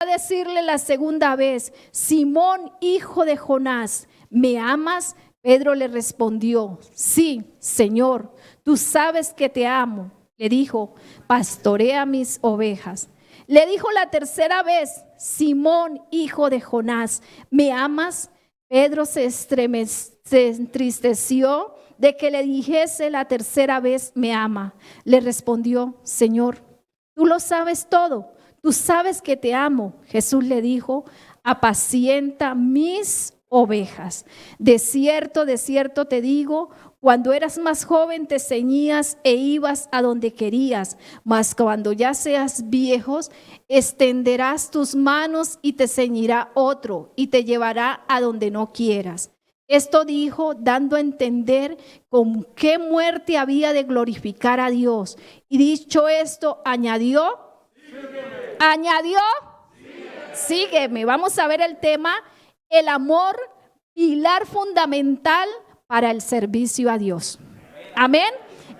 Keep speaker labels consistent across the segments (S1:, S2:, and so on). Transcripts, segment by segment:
S1: a decirle la segunda vez: Simón, hijo de Jonás, ¿me amas? Pedro le respondió: sí, Señor, tú sabes que te amo. Le dijo: pastorea mis ovejas. Le dijo la tercera vez: Simón, hijo de Jonás, ¿me amas? Pedro se entristeció de que le dijese la tercera vez: me ama. Le respondió: Señor, tú lo sabes todo, tú sabes que te amo. Jesús le dijo: apacienta mis ovejas. De cierto te digo, cuando eras más joven te ceñías e ibas a donde querías, mas cuando ya seas viejos, extenderás tus manos y te ceñirá otro y te llevará a donde no quieras. Esto dijo, dando a entender con qué muerte había de glorificar a Dios. Y dicho esto, añadió, sígueme. Vamos a ver el tema: el amor, pilar fundamental para el servicio a Dios. Amén.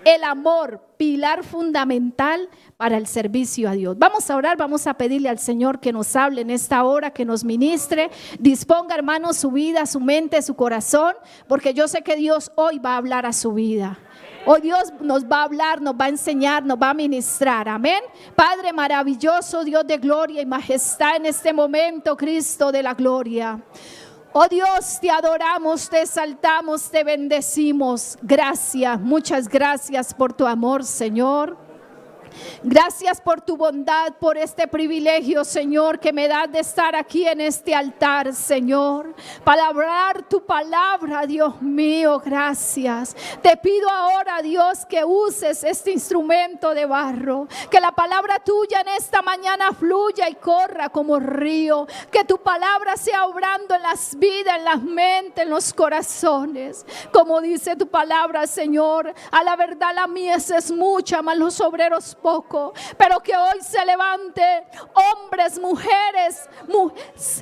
S1: El amor, pilar fundamental para el servicio a Dios. Vamos a orar, vamos a pedirle al Señor que nos hable en esta hora, que nos ministre. Disponga, hermanos, su vida, su mente, su corazón, porque yo sé que Dios hoy va a hablar a su vida. Hoy Dios nos va a hablar, nos va a enseñar, nos va a ministrar. Amén. Padre maravilloso, Dios de gloria y majestad, en este momento, Cristo de la gloria. Oh Dios, te adoramos, te exaltamos, te bendecimos. Gracias, muchas gracias por tu amor, Señor. Gracias por tu bondad, por este privilegio, Señor, que me das de estar aquí en este altar, Señor, para hablar tu palabra, Dios mío. Gracias. Te pido ahora, Dios, que uses este instrumento de barro, que la palabra tuya en esta mañana fluya y corra como río, que tu palabra sea obrando en las vidas, en las mentes, en los corazones, como dice tu palabra, Señor. A la verdad la mies es mucha, mas los obreros poco, pero que hoy se levante hombres, mujeres,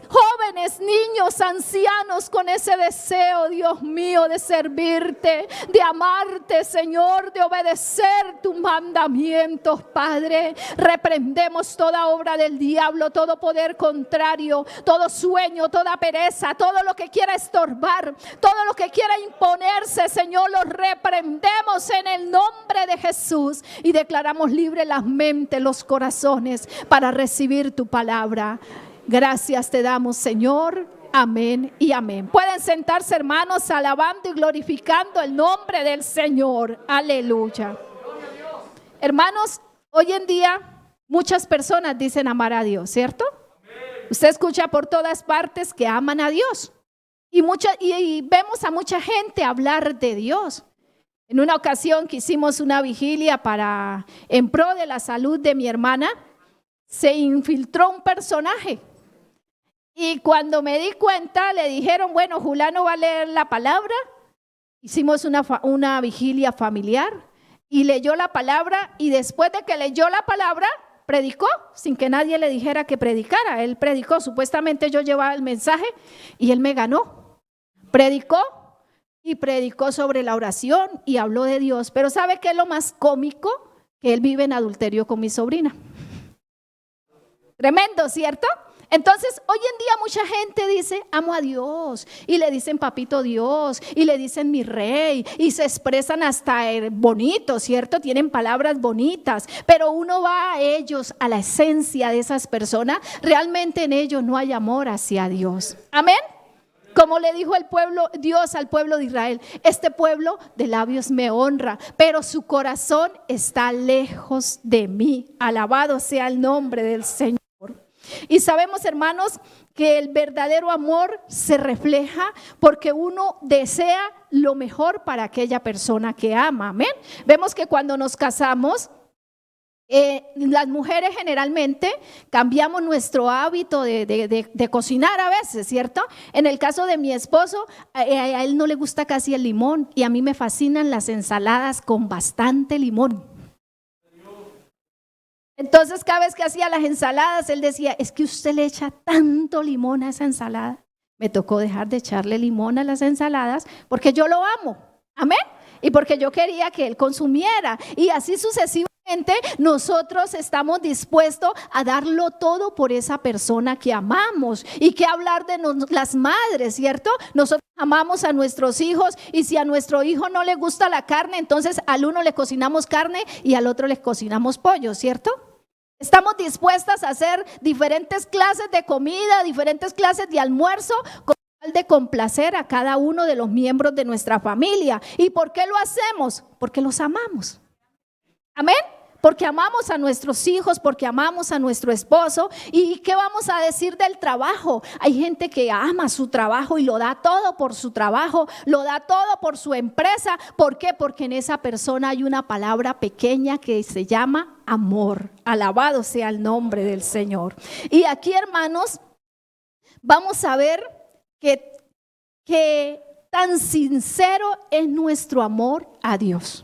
S1: jóvenes, niños, ancianos, con ese deseo, Dios mío, de servirte, de amarte, Señor, de obedecer tus mandamientos, Padre. Reprendemos toda obra del diablo, todo poder contrario, todo sueño, toda pereza, todo lo que quiera estorbar, todo lo que quiera imponerse, Señor, lo reprendemos en el nombre de Jesús y declaramos libre las mentes, los corazones para recibir tu palabra. Gracias te damos, Señor. Amén y amén. Pueden sentarse, hermanos, alabando y glorificando el nombre del Señor. Aleluya. Hermanos, hoy en día muchas personas dicen amar a Dios, ¿cierto? Usted escucha por todas partes que aman a Dios y vemos a mucha gente hablar de Dios. En una ocasión que hicimos una vigilia en pro de la salud de mi hermana, se infiltró un personaje. Y cuando me di cuenta, le dijeron: bueno, Julano va a leer la palabra. Hicimos una vigilia familiar y leyó la palabra, y después de que leyó la palabra, predicó sin que nadie le dijera que predicara. Él predicó, supuestamente yo llevaba el mensaje y él me ganó. Predicó sobre la oración y habló de Dios. Pero ¿sabe qué es lo más cómico? Que él vive en adulterio con mi sobrina. Tremendo, ¿cierto? Entonces, hoy en día mucha gente dice: amo a Dios, y le dicen papito Dios, y le dicen mi rey, y se expresan hasta bonito, ¿cierto? Tienen palabras bonitas, pero uno va a ellos, a la esencia de esas personas, realmente en ellos no hay amor hacia Dios. Amén. Como le dijo Dios al pueblo de Israel: este pueblo de labios me honra, pero su corazón está lejos de mí. Alabado sea el nombre del Señor. Y sabemos, hermanos, que el verdadero amor se refleja porque uno desea lo mejor para aquella persona que ama. Amén. Vemos que cuando nos casamos, las mujeres generalmente cambiamos nuestro hábito de cocinar a veces, ¿cierto? En el caso de mi esposo, a él no le gusta casi el limón, y a mí me fascinan las ensaladas con bastante limón. Entonces, cada vez que hacía las ensaladas, él decía: es que usted le echa tanto limón a esa ensalada. Me tocó dejar de echarle limón a las ensaladas porque yo lo amo. Amén. Y porque yo quería que él consumiera, y así sucesivamente. nosotros estamos dispuestos a darlo todo por esa persona que amamos. Y que hablar de las madres, ¿cierto? Nosotros amamos a nuestros hijos y si a nuestro hijo no le gusta la carne, entonces al uno le cocinamos carne y al otro le cocinamos pollo, ¿cierto? Estamos dispuestas a hacer diferentes clases de comida, diferentes clases de almuerzo con tal de complacer a cada uno de los miembros de nuestra familia. ¿Y por qué lo hacemos? Porque los amamos. Amén. Porque amamos a nuestros hijos, porque amamos a nuestro esposo. ¿Y qué vamos a decir del trabajo? Hay gente que ama su trabajo y lo da todo por su trabajo, lo da todo por su empresa. ¿Por qué? Porque en esa persona hay una palabra pequeña que se llama amor. Alabado sea el nombre del Señor. Y aquí, hermanos, vamos a ver que tan sincero es nuestro amor a Dios.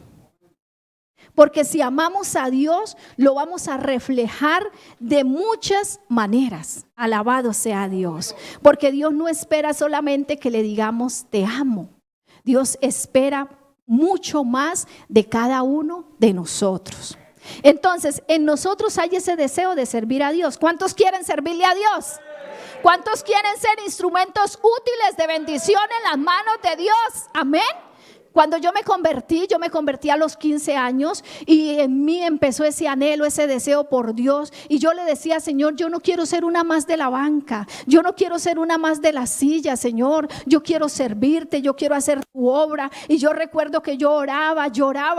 S1: Porque si amamos a Dios, lo vamos a reflejar de muchas maneras. Alabado sea Dios. Porque Dios no espera solamente que le digamos te amo. Dios espera mucho más de cada uno de nosotros. Entonces, en nosotros hay ese deseo de servir a Dios. ¿Cuántos quieren servirle a Dios? ¿Cuántos quieren ser instrumentos útiles de bendición en las manos de Dios? Amén. Cuando yo me convertí a los 15 años y en mí empezó ese anhelo, ese deseo por Dios. Y yo le decía, Señor, yo no quiero ser una más de la banca, yo no quiero ser una más de la silla, Señor. Yo quiero servirte, yo quiero hacer tu obra. Y yo recuerdo que yo lloraba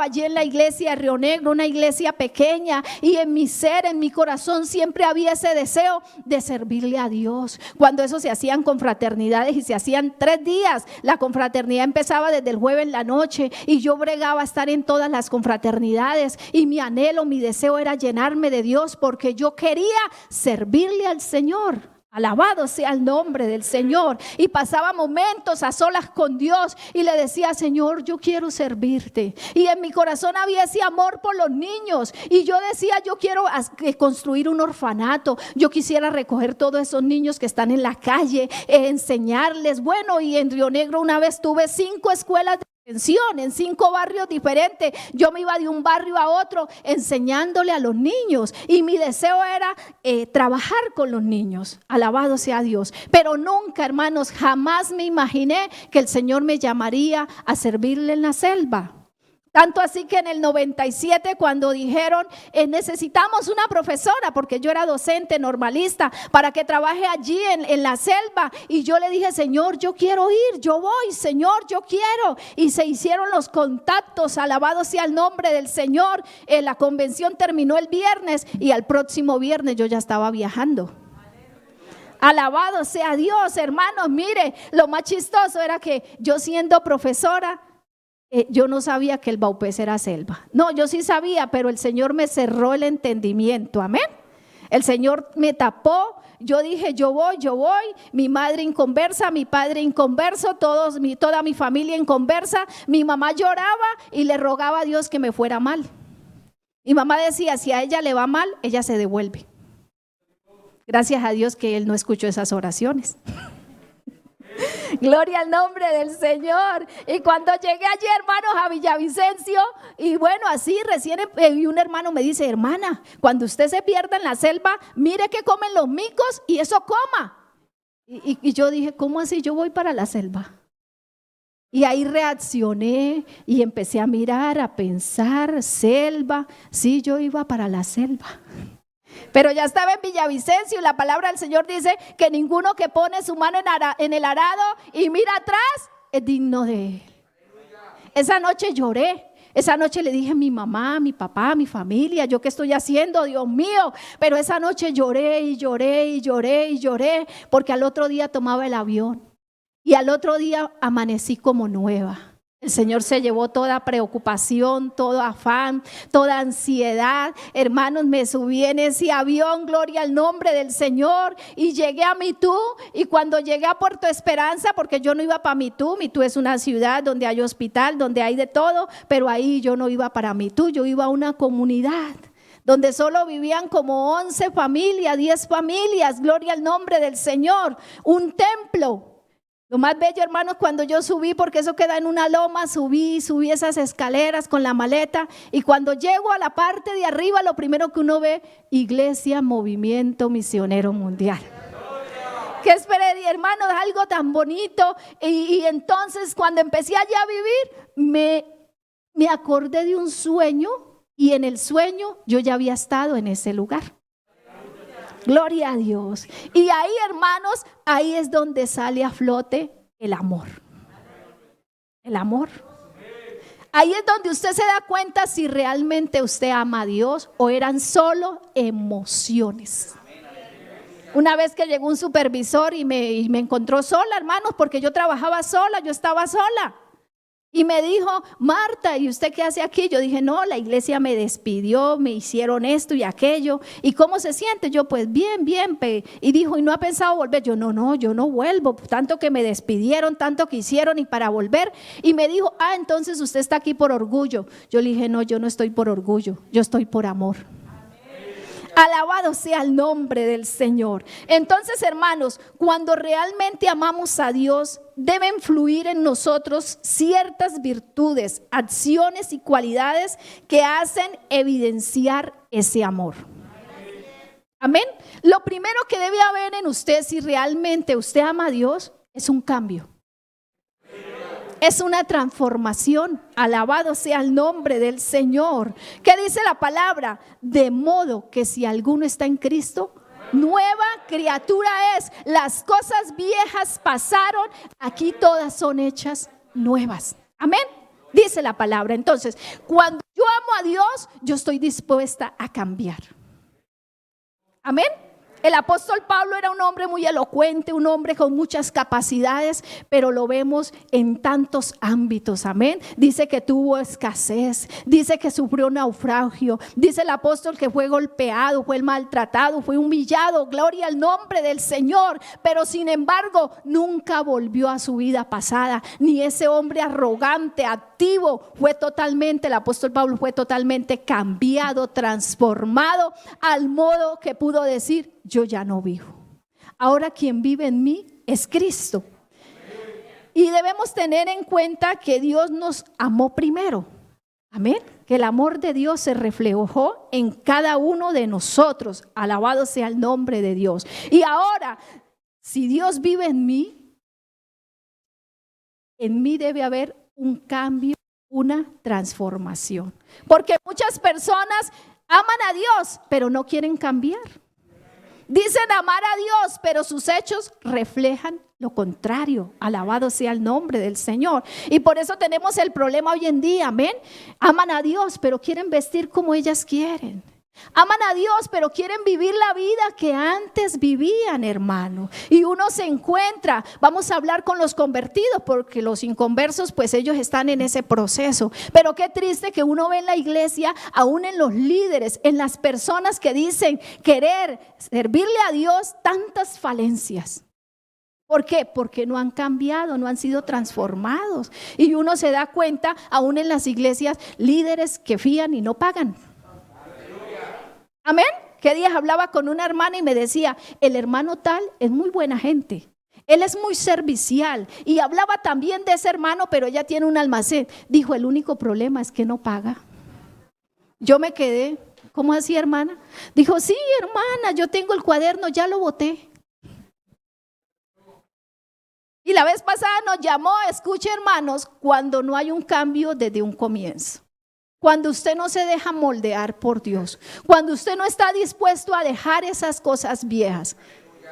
S1: allí en la iglesia de Río Negro, una iglesia pequeña. Y en mi ser, en mi corazón siempre había ese deseo de servirle a Dios. Cuando eso se hacían confraternidades y se hacían 3 días, la confraternidad empezaba desde el jueves en la noche y yo bregaba a estar en todas las confraternidades y mi anhelo, mi deseo era llenarme de Dios porque yo quería servirle al Señor. Alabado sea el nombre del Señor. Y pasaba momentos a solas con Dios y le decía, Señor, yo quiero servirte. Y en mi corazón había ese amor por los niños. Y yo decía, yo quiero construir un orfanato. Yo quisiera recoger todos esos niños que están en la calle, enseñarles. Bueno, y en Río Negro una vez tuve 5 escuelas de en 5 barrios diferentes. Yo me iba de un barrio a otro enseñándole a los niños y mi deseo era trabajar con los niños. Alabado sea Dios. Pero nunca, hermanos, jamás me imaginé que el Señor me llamaría a servirle en la selva. Tanto así que en el 97 cuando dijeron necesitamos una profesora, porque yo era docente normalista, para que trabaje allí en la selva. Y yo le dije, Señor, yo quiero ir, yo voy, Señor, yo quiero. Y se hicieron los contactos, alabado sea el nombre del Señor. La convención terminó el viernes y al próximo viernes yo ya estaba viajando. Alabado sea Dios, hermanos. Mire, lo más chistoso era que yo siendo profesora, yo no sabía que el Baupés era selva. No, yo sí sabía, pero el Señor me cerró el entendimiento. Amén. El Señor me tapó. Yo dije, yo voy. Mi madre inconversa, mi padre inconverso, toda mi familia inconversa. Mi mamá lloraba y le rogaba a Dios que me fuera mal. Mi mamá decía, si a ella le va mal, ella se devuelve. Gracias a Dios que Él no escuchó esas oraciones. Gloria al nombre del Señor. Y cuando llegué allí, hermanos, a Villavicencio, y bueno, así recién y un hermano me dice, hermana, cuando usted se pierda en la selva, mire que comen los micos y eso coma. Y yo dije, ¿cómo así? Yo voy para la selva. Y ahí reaccioné y empecé a mirar, a pensar, selva. Sí, yo iba para la selva. Pero ya estaba en Villavicencio y la palabra del Señor dice que ninguno que pone su mano en el arado y mira atrás es digno de Él. Esa noche lloré. Esa noche le dije a mi mamá, a mi papá, a mi familia, ¿yo qué estoy haciendo? Dios mío. Pero esa noche lloré porque al otro día tomaba el avión y al otro día amanecí como nueva. El Señor se llevó toda preocupación, todo afán, toda ansiedad. Hermanos, me subí en ese avión, gloria al nombre del Señor, y llegué a Mitú. Y cuando llegué a Puerto Esperanza, porque yo no iba para Mitú, Mitú es una ciudad donde hay hospital, donde hay de todo, pero ahí yo no iba para Mitú, yo iba a una comunidad donde solo vivían como 11 familias, 10 familias, gloria al nombre del Señor, un templo. Lo más bello, hermanos, cuando yo subí, porque eso queda en una loma, subí esas escaleras con la maleta, y cuando llego a la parte de arriba, lo primero que uno ve, Iglesia Movimiento Misionero Mundial. ¿Qué esperé, hermanos? Algo tan bonito. Y entonces cuando empecé allá a vivir, me acordé de un sueño, y en el sueño yo ya había estado en ese lugar. Gloria a Dios. Y ahí, hermanos, ahí es donde sale a flote el amor. El amor. Ahí es donde usted se da cuenta si realmente usted ama a Dios o eran solo emociones. Una vez que llegó un supervisor y me encontró sola, hermanos, porque yo trabajaba sola, yo estaba sola. Y me dijo, Marta, ¿y usted qué hace aquí? Yo dije, no, la iglesia me despidió, me hicieron esto y aquello. ¿Y cómo se siente? Yo, pues bien. Y dijo, ¿y no ha pensado volver? Yo, no, yo no vuelvo. Tanto que me despidieron, tanto que hicieron y para volver. Y me dijo, entonces usted está aquí por orgullo. Yo le dije, no, yo no estoy por orgullo, yo estoy por amor. Alabado sea el nombre del Señor. Entonces, hermanos, cuando realmente amamos a Dios, deben fluir en nosotros ciertas virtudes, acciones y cualidades que hacen evidenciar ese amor. Amén. Lo primero que debe haber en usted, si realmente usted ama a Dios, es un cambio. Es una transformación. Alabado sea el nombre del Señor. ¿Qué dice la palabra? De modo que si alguno está en Cristo, nueva criatura es. Las cosas viejas pasaron, aquí todas son hechas nuevas. Amén. Dice la palabra. Entonces, cuando yo amo a Dios, yo estoy dispuesta a cambiar. Amén. El apóstol Pablo era un hombre muy elocuente, un hombre con muchas capacidades, pero lo vemos en tantos ámbitos, amén. Dice que tuvo escasez, dice que sufrió naufragio, dice el apóstol que fue golpeado, fue maltratado, fue humillado, gloria al nombre del Señor, pero sin embargo nunca volvió a su vida pasada, ni ese hombre arrogante, activo, el apóstol Pablo fue totalmente cambiado, transformado, al modo que pudo decir, yo ya no vivo. Ahora quien vive en mí es Cristo. Y debemos tener en cuenta que Dios nos amó primero. Amén. Que el amor de Dios se reflejó en cada uno de nosotros. Alabado sea el nombre de Dios. Y ahora, si Dios vive en mí debe haber un cambio, una transformación. Porque muchas personas aman a Dios, pero no quieren cambiar. Dicen amar a Dios, pero sus hechos reflejan lo contrario. Alabado sea el nombre del Señor. Y por eso tenemos el problema hoy en día, amén. Aman a Dios, pero quieren vestir como ellas quieren. Aman a Dios, pero quieren vivir la vida que antes vivían, hermano. Y uno se encuentra, vamos a hablar con los convertidos, porque los inconversos, pues ellos están en ese proceso. Pero qué triste que uno ve en la iglesia, aún en los líderes, en las personas que dicen querer servirle a Dios, tantas falencias. ¿Por qué? Porque no han cambiado, no han sido transformados. Y uno se da cuenta, aún en las iglesias, líderes que fían y no pagan. Amén. ¿Qué días hablaba con una hermana y me decía, el hermano tal es muy buena gente, él es muy servicial? Y hablaba también de ese hermano, pero ella tiene un almacén. Dijo, el único problema es que no paga. Yo me quedé, ¿cómo así, hermana? Dijo, sí, hermana, yo tengo el cuaderno, ya lo boté. Y la vez pasada nos llamó, escuche, hermanos, cuando no hay un cambio desde un comienzo. Cuando usted no se deja moldear por Dios, cuando usted no está dispuesto a dejar esas cosas viejas.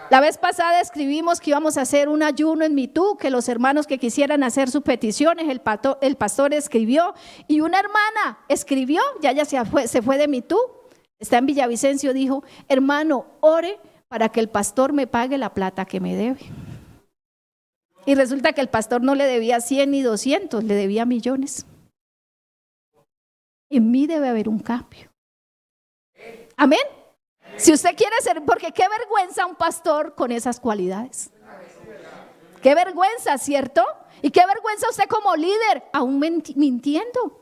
S1: La vez pasada escribimos que íbamos a hacer un ayuno en Mitú, que los hermanos que quisieran hacer sus peticiones, el pastor escribió, y una hermana escribió, ya se fue de Mitú, está en Villavicencio, dijo, hermano, ore para que el pastor me pague la plata que me debe. Y resulta que el pastor no le debía 100 ni 200, le debía millones. En mí debe haber un cambio. Amén. Si usted quiere ser, porque qué vergüenza un pastor con esas cualidades. Qué vergüenza, ¿cierto? Y qué vergüenza usted como líder, aún mintiendo.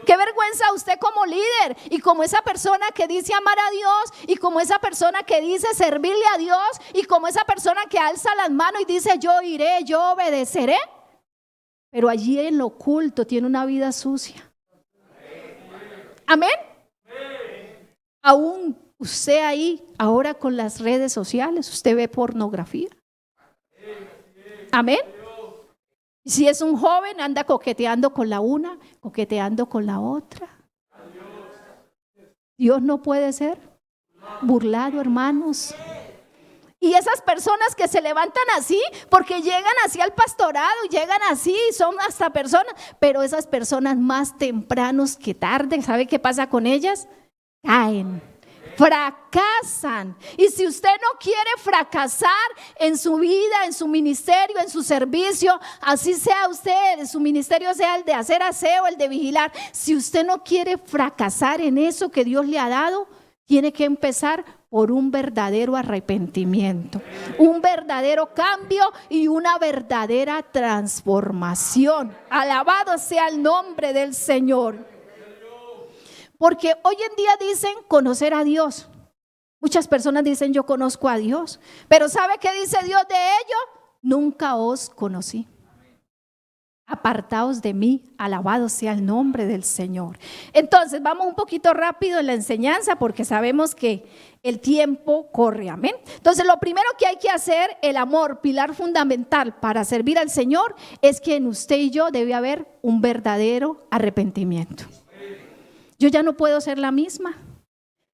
S1: Qué vergüenza usted como líder y como esa persona que dice amar a Dios y como esa persona que dice servirle a Dios y como esa persona que alza las manos y dice yo iré, yo obedeceré. Pero allí en lo oculto tiene una vida sucia. Amén. Aún usted ahí, ahora con las redes sociales, usted ve pornografía. Amén. Si es un joven, anda coqueteando con la una, coqueteando con la otra. Dios no puede ser burlado, hermanos. Y esas personas que se levantan así, porque llegan así al pastorado, llegan así, son hasta personas, pero esas personas más tempranos que tarde, ¿sabe qué pasa con ellas? Caen. Fracasan. Y si usted no quiere fracasar en su vida, en su ministerio, en su servicio, así sea usted, su ministerio sea el de hacer aseo, el de vigilar. Si usted no quiere fracasar en eso que Dios le ha dado, tiene que empezar por un verdadero arrepentimiento, un verdadero cambio y una verdadera transformación. Alabado sea el nombre del Señor. Porque hoy en día dicen conocer a Dios. Muchas personas dicen yo conozco a Dios. Pero ¿sabe qué dice Dios de ello? Nunca os conocí. Apartaos de mí, alabado sea el nombre del Señor. Entonces vamos un poquito rápido en la enseñanza porque sabemos que el tiempo corre, amén. Entonces lo primero que hay que hacer, el amor, pilar fundamental para servir al Señor, es que en usted y yo debe haber un verdadero arrepentimiento. Yo ya no puedo ser la misma,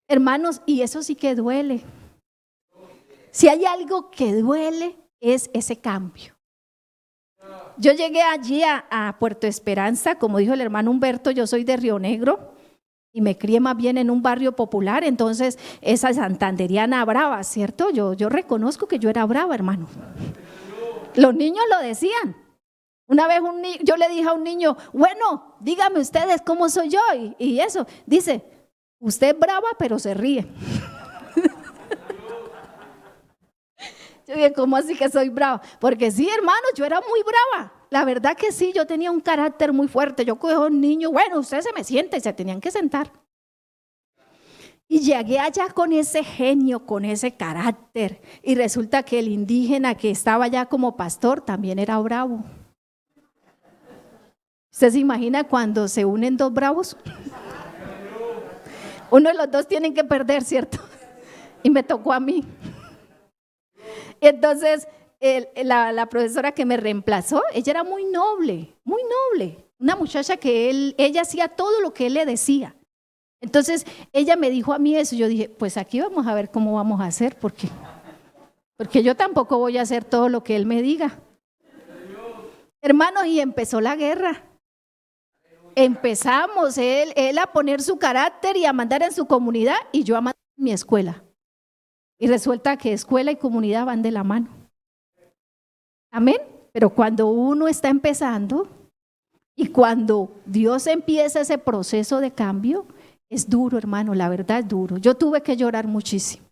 S1: hermanos, y eso sí que duele. Si hay algo que duele es ese cambio. Yo llegué allí a Puerto Esperanza, como dijo el hermano Humberto, yo soy de Río Negro y me crié más bien en un barrio popular, entonces esa santanderiana brava, ¿cierto? Yo reconozco que yo era brava, hermano. Los niños lo decían. Una vez yo le dije a un niño, bueno, dígame ustedes cómo soy yo y eso. Dice, usted es brava pero se ríe. Yo dije, ¿cómo así que soy brava? Porque sí, hermano, yo era muy brava. La verdad que sí, yo tenía un carácter muy fuerte. Yo cogí a un niño, bueno, usted se me sienta y se tenían que sentar. Y llegué allá con ese genio, con ese carácter. Y resulta que el indígena que estaba allá como pastor también era bravo. ¿Usted se imagina cuando se unen dos bravos? Uno de los dos tienen que perder, ¿cierto? Y me tocó a mí. Entonces, la profesora que me reemplazó, ella era muy noble, una muchacha que ella hacía todo lo que él le decía. Entonces, ella me dijo a mí eso, yo dije, pues aquí vamos a ver cómo vamos a hacer, porque yo tampoco voy a hacer todo lo que él me diga. Hermanos, y empezó la guerra. Empezamos, él a poner su carácter y a mandar en su comunidad y yo a mandar en mi escuela. Y resulta que escuela y comunidad van de la mano. Amén. Pero cuando uno está empezando y cuando Dios empieza ese proceso de cambio, es duro, hermano, la verdad es duro. Yo tuve que llorar muchísimo.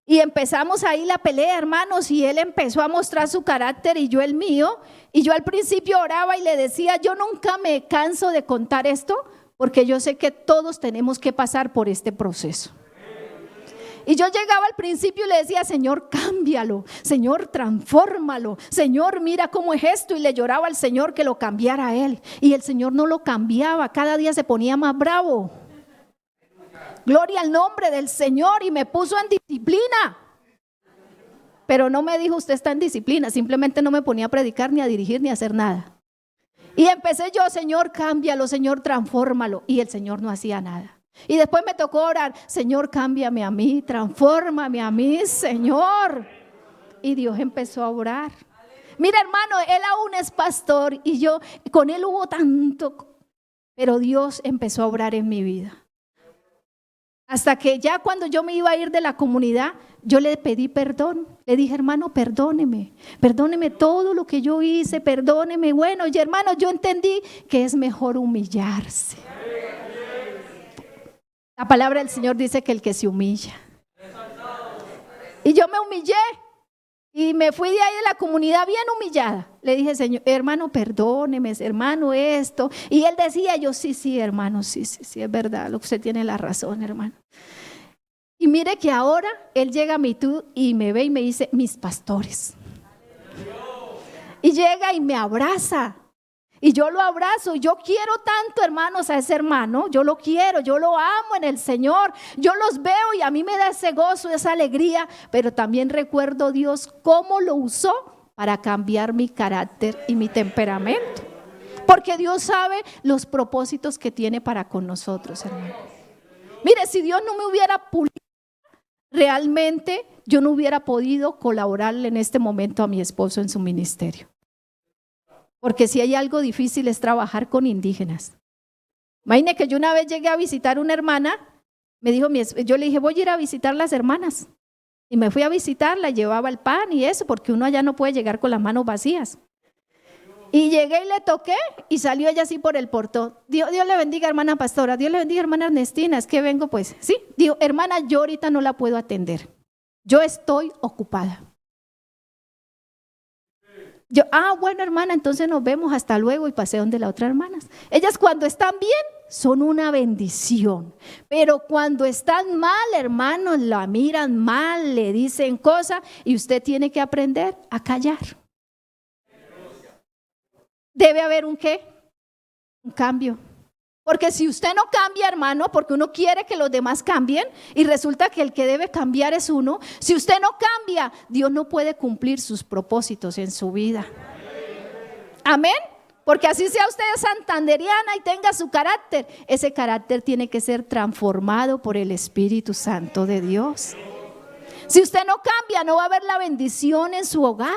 S1: Y empezamos ahí la pelea, hermanos, y él empezó a mostrar su carácter y yo el mío. Y yo al principio oraba y le decía, yo nunca me canso de contar esto porque yo sé que todos tenemos que pasar por este proceso. Y yo llegaba al principio y le decía, Señor, cámbialo, Señor, transfórmalo, Señor, mira cómo es esto. Y le lloraba al Señor que lo cambiara a él. Y el Señor no lo cambiaba, cada día se ponía más bravo. Gloria al nombre del Señor y me puso en disciplina. Pero no me dijo usted está en disciplina, simplemente no me ponía a predicar ni a dirigir ni a hacer nada. Y empecé yo, Señor, cámbialo, Señor, transfórmalo. Y el Señor no hacía nada. Y después me tocó orar, Señor, cámbiame a mí, transfórmame a mí, Señor. Y Dios empezó a orar. Mira, hermano, él aún es pastor y yo, con él hubo tanto, pero Dios empezó a obrar en mi vida. Hasta que ya cuando yo me iba a ir de la comunidad, yo le pedí perdón. Le dije, hermano, perdóneme todo lo que yo hice, perdóneme. Bueno, y hermano, yo entendí que es mejor humillarse. La palabra del Señor dice que el que se humilla. Y yo me humillé. Y me fui de ahí de la comunidad bien humillada. Le dije, Señor, hermano, perdóneme, hermano, esto. Y él decía, yo, sí, hermano, sí, es verdad, lo que usted tiene la razón, hermano. Y mire que ahora él llega a mi tú y me ve y me dice, mis pastores. Y llega y me abraza. Y yo lo abrazo, yo quiero tanto, hermanos, a ese hermano, yo lo quiero, yo lo amo en el Señor, yo los veo y a mí me da ese gozo, esa alegría, pero también recuerdo Dios cómo lo usó para cambiar mi carácter y mi temperamento, porque Dios sabe los propósitos que tiene para con nosotros, hermanos. Mire, si Dios no me hubiera pulido, realmente yo no hubiera podido colaborarle en este momento a mi esposo en su ministerio. Porque si hay algo difícil es trabajar con indígenas. Imagine que yo una vez llegué a visitar una hermana, me dijo, yo le dije, voy a ir a visitar las hermanas. Y me fui a visitarla, llevaba el pan y eso, porque uno allá no puede llegar con las manos vacías. Y llegué y le toqué y salió ella así por el portón. Dios le bendiga, hermana pastora, Dios le bendiga, hermana Ernestina, es que vengo pues. Sí, digo, hermana, yo ahorita no la puedo atender. Yo estoy ocupada. Yo, bueno, hermana, entonces nos vemos, hasta luego, y pasé donde la otra hermana. Ellas cuando están bien son una bendición, pero cuando están mal, hermanos, la miran mal, le dicen cosas y usted tiene que aprender a callar. Debe haber un ¿qué? Un cambio. Porque si usted no cambia, hermano, porque uno quiere que los demás cambien y resulta que el que debe cambiar es uno, si usted no cambia, Dios no puede cumplir sus propósitos en su vida. Amén. Porque así sea usted santanderiana y tenga su carácter, ese carácter tiene que ser transformado por el Espíritu Santo de Dios. Si usted no cambia, no va a haber la bendición en su hogar.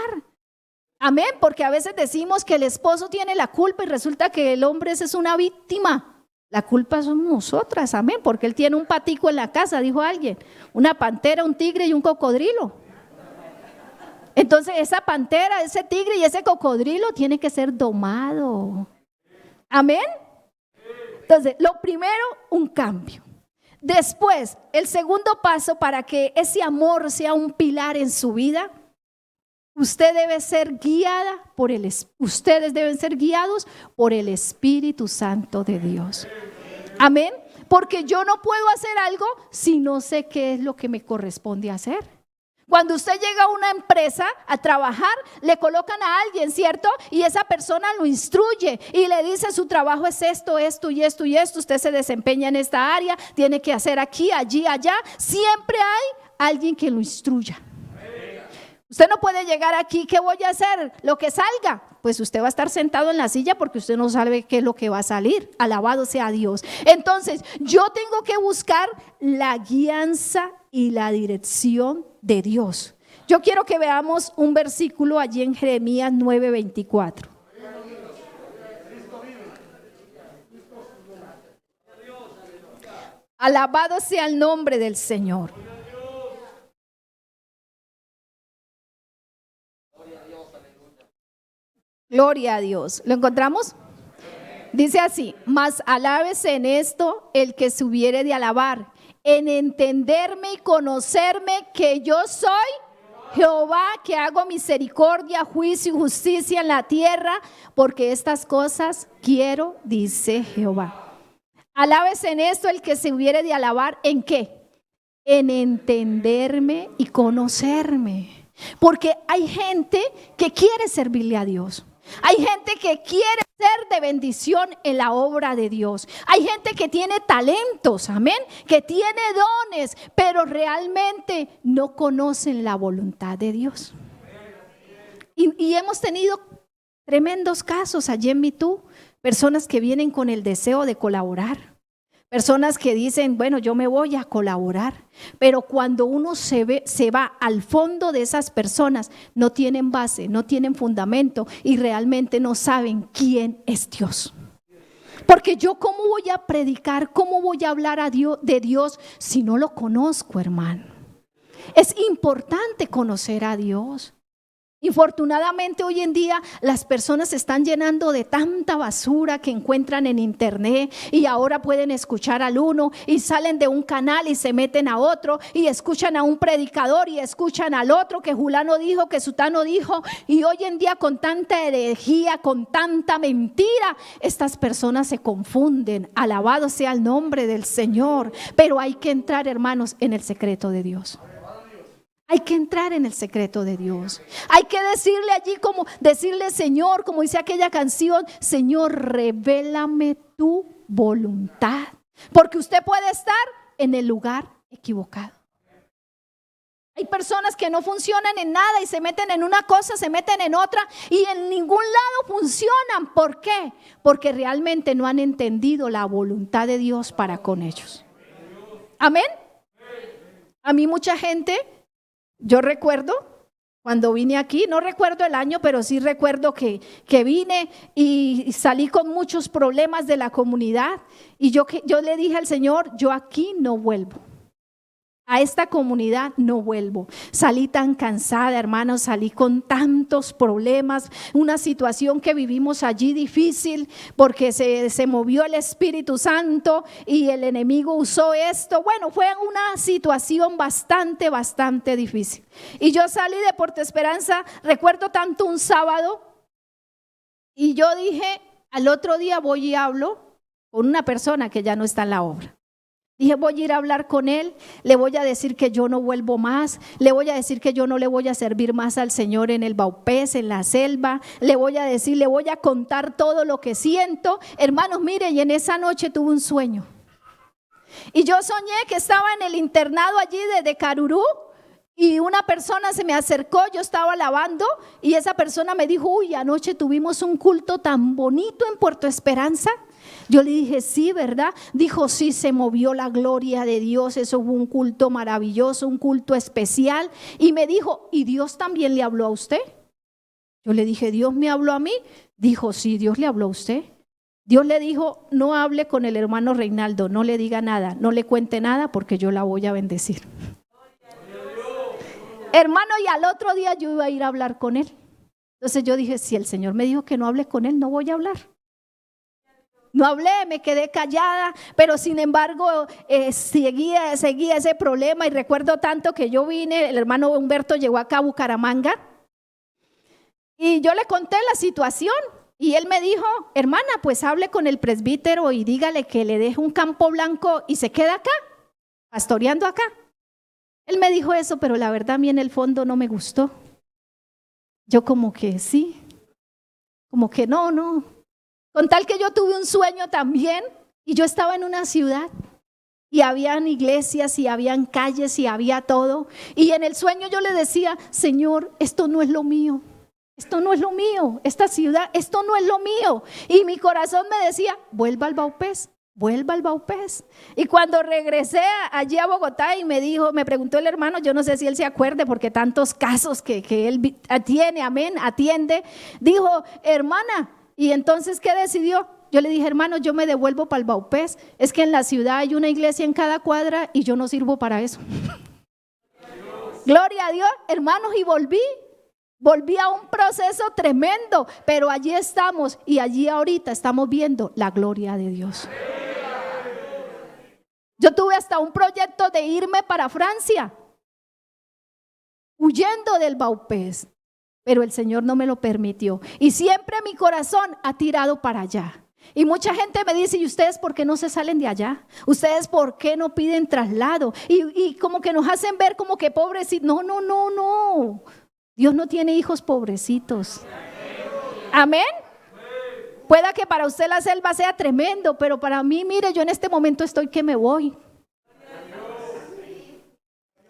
S1: Amén, porque a veces decimos que el esposo tiene la culpa y resulta que el hombre es una víctima. La culpa somos nosotras, amén, porque él tiene un patico en la casa, dijo alguien, una pantera, un tigre y un cocodrilo. Entonces esa pantera, ese tigre y ese cocodrilo tiene que ser domado. Amén. Entonces, lo primero, un cambio. Después, el segundo paso para que ese amor sea un pilar en su vida, usted debe ser guiada ustedes deben ser guiados por el Espíritu Santo de Dios. Amén. Porque yo no puedo hacer algo si no sé qué es lo que me corresponde hacer. Cuando usted llega a una empresa a trabajar, le colocan a alguien, ¿cierto? Y esa persona lo instruye y le dice, su trabajo es esto, esto y esto y esto. Usted se desempeña en esta área, tiene que hacer aquí, allí, allá. Siempre hay alguien que lo instruya. Usted no puede llegar aquí, ¿qué voy a hacer? Lo que salga. Pues usted va a estar sentado en la silla porque usted no sabe qué es lo que va a salir. Alabado sea Dios. Entonces, yo tengo que buscar la guianza y la dirección de Dios. Yo quiero que veamos un versículo allí en Jeremías 9:24. Alabado sea el nombre del Señor. Gloria a Dios. ¿Lo encontramos? Dice así: mas alábese en esto el que se hubiere de alabar, en entenderme y conocerme que yo soy Jehová, que hago misericordia, juicio y justicia en la tierra, porque estas cosas quiero, dice Jehová. Alábese en esto el que se hubiere de alabar, ¿en qué? En entenderme y conocerme. Porque hay gente que quiere servirle a Dios. Hay gente que quiere ser de bendición en la obra de Dios. Hay gente que tiene talentos, amén, que tiene dones, pero realmente no conocen la voluntad de Dios. Y hemos tenido tremendos casos allí en MeToo, personas que vienen con el deseo de colaborar. Personas que dicen, bueno, yo me voy a colaborar, pero cuando uno se va al fondo de esas personas, no tienen base, no tienen fundamento y realmente no saben quién es Dios. Porque yo, ¿cómo voy a predicar? ¿Cómo voy a hablar de Dios si no lo conozco, hermano? Es importante conocer a Dios. Infortunadamente hoy en día las personas se están llenando de tanta basura que encuentran en internet y ahora pueden escuchar al uno y salen de un canal y se meten a otro y escuchan a un predicador y escuchan al otro que fulano dijo, que sutano dijo, y hoy en día con tanta herejía, con tanta mentira, estas personas se confunden. Alabado sea el nombre del Señor, pero hay que entrar, hermanos, en el secreto de Dios. Hay que entrar en el secreto de Dios. Hay que decirle allí, como decirle, Señor, como dice aquella canción, Señor, revélame tu voluntad. Porque usted puede estar en el lugar equivocado. Hay personas que no funcionan en nada y se meten en una cosa, se meten en otra y en ningún lado funcionan. ¿Por qué? Porque realmente no han entendido la voluntad de Dios para con ellos. Amén. A mí mucha gente... Yo recuerdo cuando vine aquí, no recuerdo el año, pero sí recuerdo que vine y salí con muchos problemas de la comunidad. Y yo le dije al Señor, yo aquí no vuelvo. A esta comunidad no vuelvo. Salí tan cansada, hermanos, salí con tantos problemas, una situación que vivimos allí difícil porque se movió el Espíritu Santo y el enemigo usó esto. Bueno, fue una situación bastante difícil. Y yo salí de Puerto Esperanza, recuerdo tanto un sábado, y yo dije, al otro día voy y hablo con una persona que ya no está en la obra. Dije, voy a ir a hablar con él, le voy a decir que yo no vuelvo más, le voy a decir que yo no le voy a servir más al Señor en el Baupés, en la selva, le voy a decir, le voy a contar todo lo que siento. Hermanos, mire, y en esa noche tuve un sueño. Y yo soñé que estaba en el internado allí de Carurú y una persona se me acercó, yo estaba lavando y esa persona me dijo, uy, anoche tuvimos un culto tan bonito en Puerto Esperanza. Yo le dije, sí, ¿verdad? Dijo, sí, se movió la gloria de Dios, eso fue un culto maravilloso, un culto especial. Y me dijo, ¿y Dios también le habló a usted? Yo le dije, ¿Dios me habló a mí? Dijo, sí, Dios le habló a usted. Dios le dijo, no hable con el hermano Reinaldo, no le diga nada, no le cuente nada porque yo la voy a bendecir. Hermano, y al otro día yo iba a ir a hablar con él. Entonces yo dije, si el Señor me dijo que no hable con él, no voy a hablar. No hablé, me quedé callada, pero sin embargo seguía ese problema y recuerdo tanto que yo vine, el hermano Humberto llegó acá a Bucaramanga y yo le conté la situación y él me dijo, hermana, pues hable con el presbítero y dígale que le deje un campo blanco y se queda acá, pastoreando acá. Él me dijo eso, pero la verdad a mí en el fondo no me gustó. Yo como que sí, como que no. Con tal que yo tuve un sueño también y yo estaba en una ciudad y habían iglesias y habían calles y había todo. Y en el sueño yo le decía, Señor, esto no es lo mío. Esto no es lo mío. Esta ciudad, esto no es lo mío. Y mi corazón me decía, vuelva al Baupés. Vuelva al Baupés. Y cuando regresé allí a Bogotá y me preguntó el hermano, yo no sé si él se acuerde porque tantos casos que él tiene, amén, atiende. Dijo, hermana, ¿y entonces qué decidió? Yo le dije, hermano, yo me devuelvo para el Baupés. Es que en la ciudad hay una iglesia en cada cuadra y yo no sirvo para eso. Gloria a Dios, hermanos, y volví a un proceso tremendo, pero allí estamos y allí ahorita estamos viendo la gloria de Dios. Yo tuve hasta un proyecto de irme para Francia, huyendo del Baupés. Pero el Señor no me lo permitió. Y siempre mi corazón ha tirado para allá. Y mucha gente me dice, ¿y ustedes por qué no se salen de allá? ¿Ustedes por qué no piden traslado? Y como que nos hacen ver como que pobrecitos. No. Dios no tiene hijos pobrecitos. Amén. Pueda que para usted la selva sea tremendo, pero para mí, mire, yo en este momento estoy que me voy.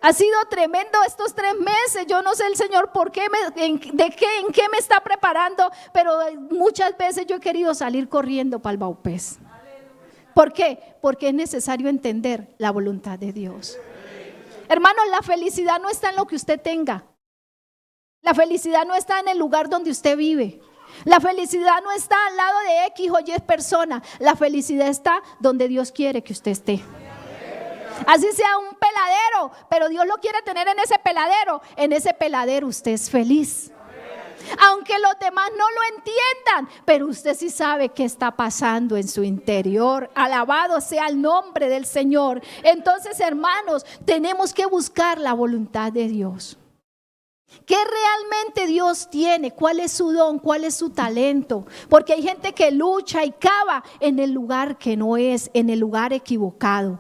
S1: Ha sido tremendo estos 3 meses. Yo no sé el Señor por qué, en qué me está preparando, pero muchas veces yo he querido salir corriendo para el Baupés. ¿Por qué? Porque es necesario entender la voluntad de Dios. Hermanos, la felicidad no está en lo que usted tenga. La felicidad no está en el lugar donde usted vive. La felicidad no está al lado de X o Y persona. La felicidad está donde Dios quiere que usted esté. Así sea un peladero, pero Dios lo quiere tener en ese peladero. En ese peladero usted es feliz. Aunque los demás no lo entiendan, pero usted sí sabe qué está pasando en su interior. Alabado sea el nombre del Señor. Entonces, hermanos, tenemos que buscar la voluntad de Dios. ¿Qué realmente Dios tiene? ¿Cuál es su don? ¿Cuál es su talento? Porque hay gente que lucha y cava en el lugar que no es, en el lugar equivocado.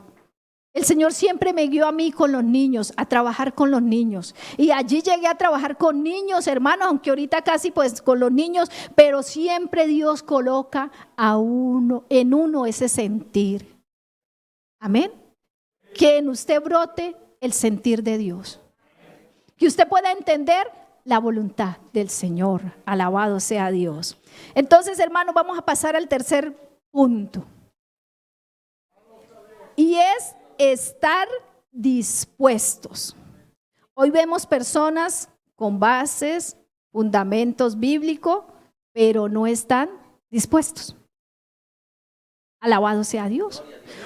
S1: El Señor siempre me guió a mí con los niños, a trabajar con los niños. Y allí llegué a trabajar con niños, hermanos, aunque ahorita casi pues con los niños, pero siempre Dios coloca en uno ese sentir. Amén. Que en usted brote el sentir de Dios. Que usted pueda entender la voluntad del Señor. Alabado sea Dios. Entonces, hermanos, vamos a pasar al tercer punto. Y es estar dispuestos. Hoy vemos personas con bases, fundamentos bíblicos, pero no están dispuestos. Alabado sea Dios.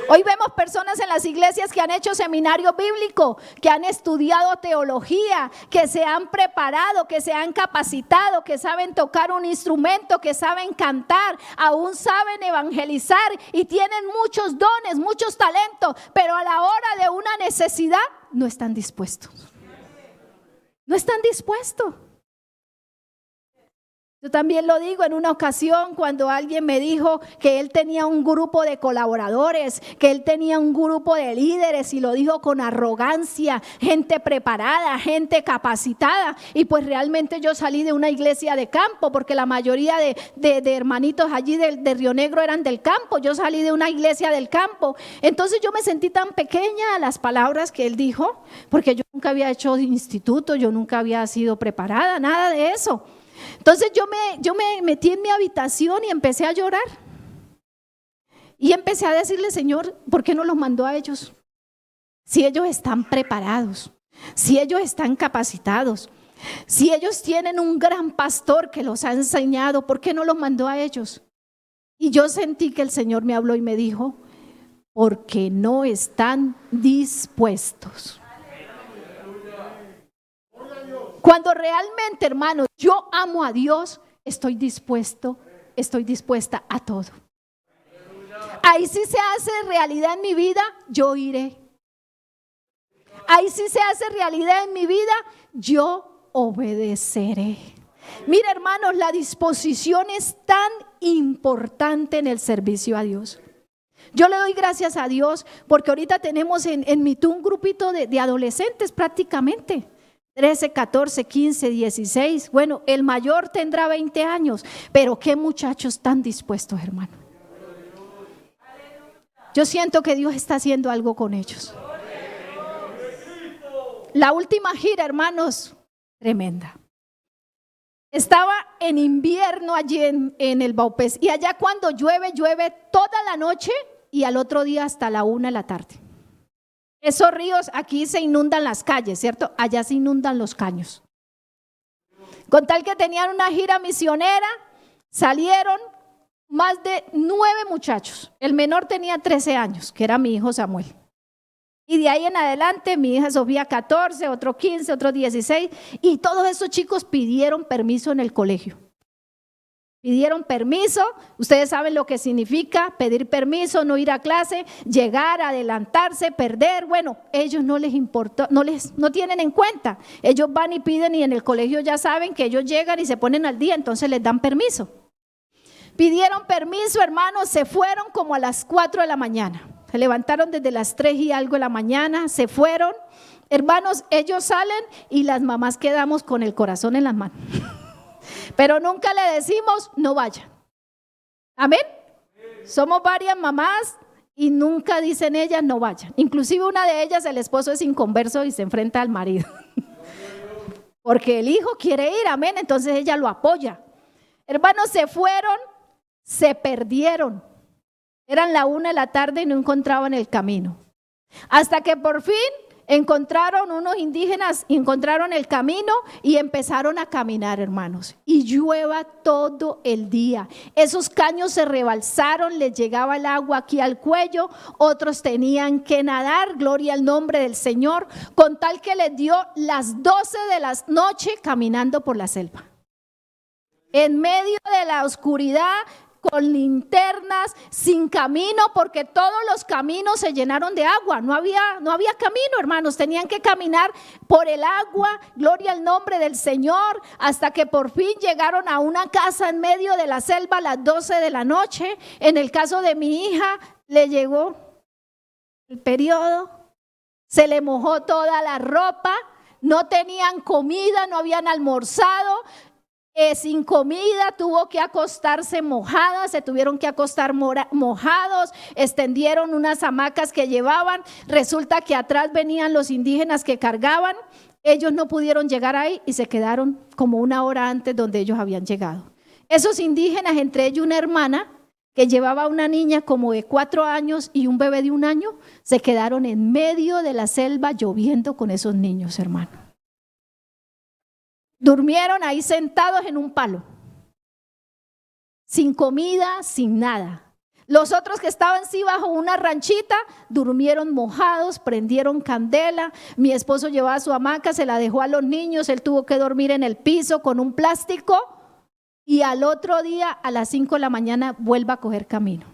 S1: Hoy vemos personas en las iglesias que han hecho seminario bíblico, que han estudiado teología, que se han preparado, que se han capacitado, que saben tocar un instrumento, que saben cantar, aún saben evangelizar y tienen muchos dones, muchos talentos, pero a la hora de una necesidad no están dispuestos. No están dispuestos. Yo también lo digo en una ocasión cuando alguien me dijo que él tenía un grupo de colaboradores, que él tenía un grupo de líderes y lo dijo con arrogancia, gente preparada, gente capacitada. Y pues realmente yo salí de una iglesia de campo porque la mayoría de hermanitos allí de Río Negro eran del campo. Yo salí de una iglesia del campo. Entonces yo me sentí tan pequeña a las palabras que él dijo, porque yo nunca había hecho instituto, yo nunca había sido preparada, nada de eso. Entonces yo me metí en mi habitación y empecé a llorar. Y empecé a decirle, Señor, ¿por qué no los mandó a ellos? Si ellos están preparados, si ellos están capacitados, si ellos tienen un gran pastor que los ha enseñado, ¿por qué no los mandó a ellos? Y yo sentí que el Señor me habló y me dijo, porque no están dispuestos. Cuando realmente, hermanos, yo amo a Dios, estoy dispuesta a todo. Ahí sí se hace realidad en mi vida, yo iré. Ahí sí se hace realidad en mi vida, yo obedeceré. Mira, hermanos, la disposición es tan importante en el servicio a Dios. Yo le doy gracias a Dios porque ahorita tenemos en Mitú un grupito de adolescentes prácticamente. 13, 14, 15, 16. Bueno, el mayor tendrá 20 años, pero qué muchachos tan dispuestos, hermano. Yo siento que Dios está haciendo algo con ellos. La última gira, hermanos, tremenda. Estaba en invierno allí en el Baupés y allá cuando llueve toda la noche y al otro día hasta la 1 de la tarde. Esos ríos aquí se inundan las calles, ¿cierto? Allá se inundan los caños. Con tal que tenían una gira misionera, salieron más de 9 muchachos. El menor tenía 13 años, que era mi hijo Samuel. Y de ahí en adelante, mi hija Sofía 14, otro 15, otro 16. Y todos esos chicos pidieron permiso en el colegio. Pidieron permiso, ustedes saben lo que significa pedir permiso, no ir a clase, llegar, adelantarse, perder. Bueno, ellos no les importó, no tienen en cuenta. Ellos van y piden y en el colegio ya saben que ellos llegan y se ponen al día, entonces les dan permiso. Pidieron permiso, hermanos, se fueron como a las 4 de la mañana. Se levantaron desde las 3 y algo de la mañana, se fueron. Hermanos, ellos salen y las mamás quedamos con el corazón en las manos. Pero nunca le decimos no vaya. Amén. Somos varias mamás y nunca dicen ellas no vayan. Inclusive una de ellas, el esposo es inconverso y se enfrenta al marido. Porque el hijo quiere ir, amén. Entonces ella lo apoya. Hermanos, se fueron, se perdieron. Eran la 1 de la tarde y no encontraban el camino. Hasta que por fin encontraron unos indígenas, encontraron el camino y empezaron a caminar, hermanos. Y llueva todo el día. Esos caños se rebalsaron, les llegaba el agua aquí al cuello. Otros tenían que nadar, gloria al nombre del Señor, con tal que les dio las 12 de la noche caminando por la selva. en medio de la oscuridad, con linternas, sin camino, porque todos los caminos se llenaron de agua. No había camino, hermanos. Tenían que caminar por el agua, gloria al nombre del Señor, hasta que por fin llegaron a una casa en medio de la selva a las 12 de la noche. En el caso de mi hija, le llegó el periodo, se le mojó toda la ropa, no tenían comida, no habían almorzado. Sin comida, tuvo que acostarse mojada, se tuvieron que acostar mojados, extendieron unas hamacas que llevaban. Resulta que atrás venían los indígenas que cargaban, ellos no pudieron llegar ahí y se quedaron como una hora antes donde ellos habían llegado. Esos indígenas, entre ellos una hermana que llevaba una niña como de 4 años y un bebé de 1 año, se quedaron en medio de la selva lloviendo con esos niños, hermano. Durmieron ahí sentados en un palo, sin comida, sin nada. Los otros que estaban sí bajo una ranchita, durmieron mojados, prendieron candela. Mi esposo llevaba su hamaca, se la dejó a los niños, él tuvo que dormir en el piso con un plástico y al otro día a las 5 de la mañana vuelve a coger camino.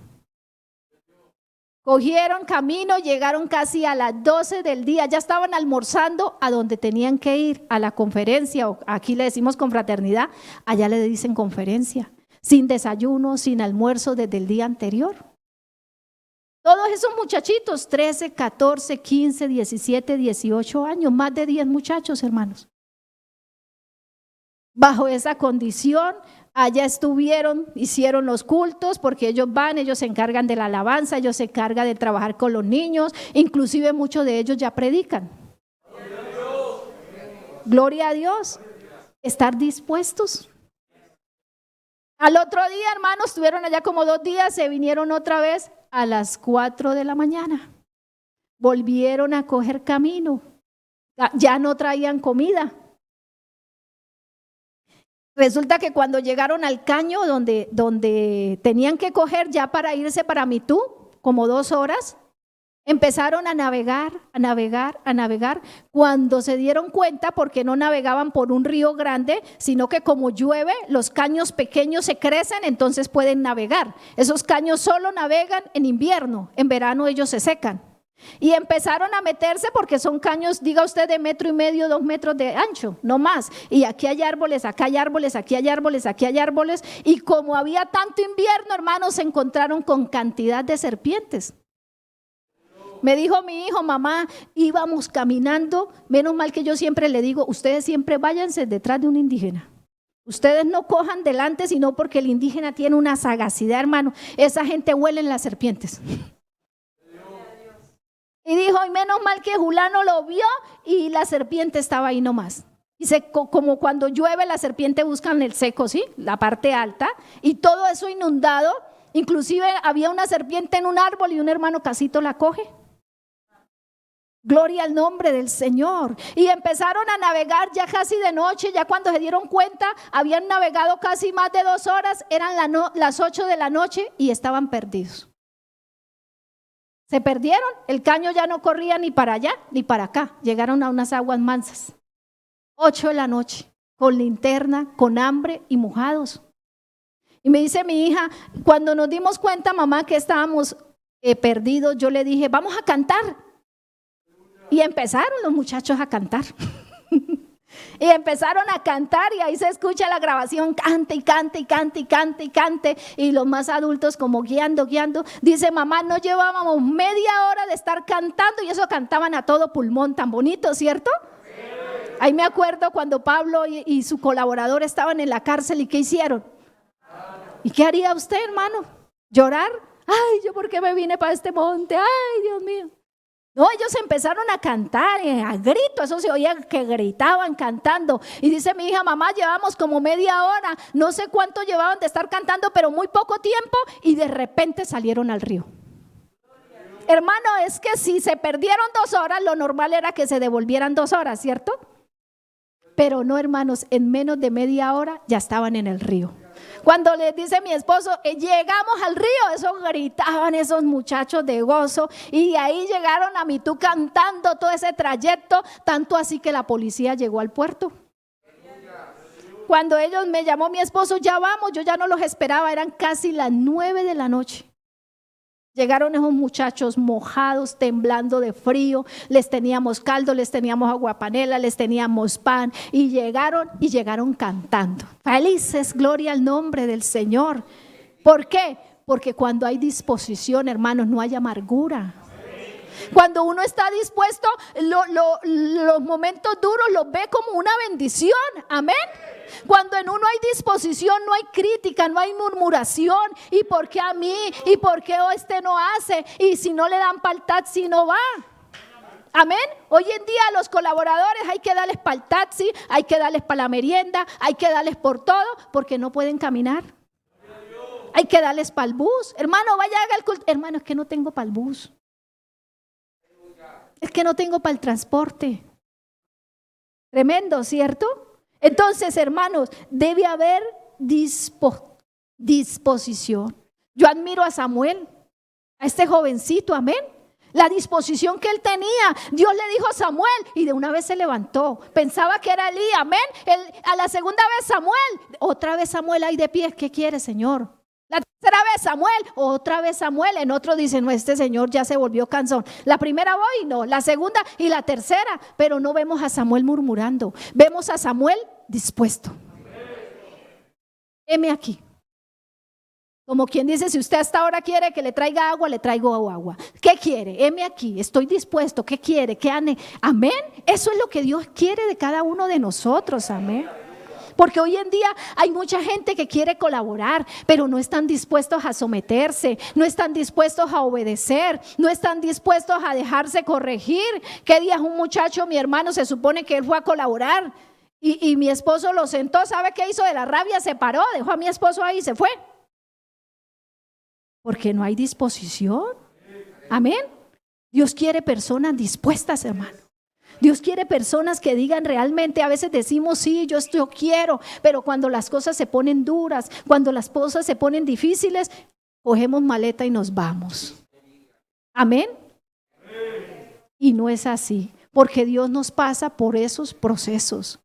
S1: Cogieron camino, llegaron casi a las 12 del día, ya estaban almorzando a donde tenían que ir, a la conferencia, o aquí le decimos confraternidad, allá le dicen conferencia, sin desayuno, sin almuerzo desde el día anterior. Todos esos muchachitos, 13, 14, 15, 17, 18 años, más de 10 muchachos, hermanos. Bajo esa condición, allá estuvieron, hicieron los cultos, porque ellos van, ellos se encargan de la alabanza, ellos se encargan de trabajar con los niños, inclusive muchos de ellos ya predican. Gloria a Dios. Estar dispuestos. Al otro día, hermanos, estuvieron allá como 2 días, se vinieron otra vez a las 4 de la mañana. Volvieron a coger camino. Ya no traían comida. Resulta que cuando llegaron al caño donde tenían que coger ya para irse para Mitú, como 2 horas, empezaron a navegar. Cuando se dieron cuenta, porque no navegaban por un río grande, sino que como llueve, los caños pequeños se crecen, entonces pueden navegar. Esos caños solo navegan en invierno, en verano ellos se secan. Y empezaron a meterse porque son caños, diga usted, de 1,5 metros, 2 metros de ancho, no más. Y aquí hay árboles, acá hay árboles, aquí hay árboles, aquí hay árboles. Y como había tanto invierno, hermanos, se encontraron con cantidad de serpientes. Me dijo mi hijo, mamá, íbamos caminando, menos mal que yo siempre le digo, ustedes siempre váyanse detrás de un indígena. Ustedes no cojan delante, sino porque el indígena tiene una sagacidad, hermano. Esa gente huele en las serpientes. Y dijo, y menos mal que Julano lo vio y la serpiente estaba ahí nomás. Y como cuando llueve la serpiente buscan el seco, ¿sí? La parte alta. Y todo eso inundado. Inclusive había una serpiente en un árbol y un hermano Casito la coge. Gloria al nombre del Señor. Y empezaron a navegar ya casi de noche. Ya cuando se dieron cuenta, habían navegado casi más de 2 horas. Eran las 8 de la noche y estaban perdidos. Se perdieron, el caño ya no corría ni para allá ni para acá, llegaron a unas aguas mansas. 8 de la noche, con linterna, con hambre y mojados. Y me dice mi hija, cuando nos dimos cuenta, mamá, que estábamos perdidos, yo le dije, vamos a cantar. Y empezaron los muchachos a cantar. Y empezaron a cantar y ahí se escucha la grabación, cante y cante y cante y cante y cante. Y los más adultos como guiando. Dice, mamá, no llevábamos media hora de estar cantando y eso cantaban a todo pulmón, tan bonito, ¿cierto? Sí. Ahí me acuerdo cuando Pablo y su colaborador estaban en la cárcel y ¿qué hicieron? ¿Y qué haría usted, hermano? ¿Llorar? Ay, ¿yo por qué me vine para este monte? Ay, Dios mío. No, ellos empezaron a cantar, a grito, eso se oía que gritaban cantando. Y dice mi hija, mamá, llevamos como media hora, no sé cuánto llevaban de estar cantando, pero muy poco tiempo y de repente salieron al río. Hermano, es que si se perdieron 2 horas, lo normal era que se devolvieran 2 horas, ¿cierto? Pero no, hermanos, en menos de media hora ya estaban en el río. Cuando les dice mi esposo, llegamos al río, eso gritaban esos muchachos de gozo y de ahí llegaron a Mitú cantando todo ese trayecto, tanto así que la policía llegó al puerto. Cuando ellos me llamó mi esposo, ya vamos, yo ya no los esperaba, eran casi las 9 de la noche. Llegaron esos muchachos mojados, temblando de frío, les teníamos caldo, les teníamos aguapanela, les teníamos pan y llegaron cantando. Felices, gloria al nombre del Señor. ¿Por qué? Porque cuando hay disposición, hermanos, no hay amargura. Cuando uno está dispuesto, los momentos duros los ve como una bendición. Amén. Cuando en uno hay disposición, no hay crítica, no hay murmuración. ¿Y por qué a mí? ¿Y por qué este no hace? Y si no le dan para el taxi, no va. Amén. Hoy en día a los colaboradores hay que darles para el taxi, hay que darles para la merienda, hay que darles por todo, porque no pueden caminar. Hay que darles para el bus. Hermano, vaya, haga el culto. Hermano, es que no tengo para el bus. Es que no tengo para el transporte. Tremendo, ¿cierto? Entonces, hermanos, debe haber disposición. Yo admiro a Samuel, a este jovencito, amén. La disposición que él tenía. Dios le dijo a Samuel y de una vez se levantó. Pensaba que era Elí, amén. A la segunda vez Samuel, otra vez Samuel ahí de pie. ¿Qué quiere, Señor? La tercera vez Samuel, otra vez Samuel. En otro dicen, no, este señor ya se volvió cansón. La primera voy, no, la segunda y la tercera. Pero no vemos a Samuel murmurando. Vemos a Samuel dispuesto. Heme aquí. Como quien dice, si usted hasta ahora quiere que le traiga agua, le traigo agua. ¿Qué quiere? Heme aquí, estoy dispuesto. ¿Qué quiere? ¿Qué ane? Amén. Eso es lo que Dios quiere de cada uno de nosotros. Amén. Porque hoy en día hay mucha gente que quiere colaborar, pero no están dispuestos a someterse, no están dispuestos a obedecer, no están dispuestos a dejarse corregir. ¿Qué día un muchacho, mi hermano, se supone que él fue a colaborar y mi esposo lo sentó? ¿Sabe qué hizo? De la rabia se paró, dejó a mi esposo ahí y se fue. Porque no hay disposición. Amén. Dios quiere personas dispuestas, hermano. Dios quiere personas que digan realmente. A veces decimos, sí, yo quiero, pero cuando las cosas se ponen duras, cuando las cosas se ponen difíciles, cogemos maleta y nos vamos. Amén. Y no es así, porque Dios nos pasa por esos procesos.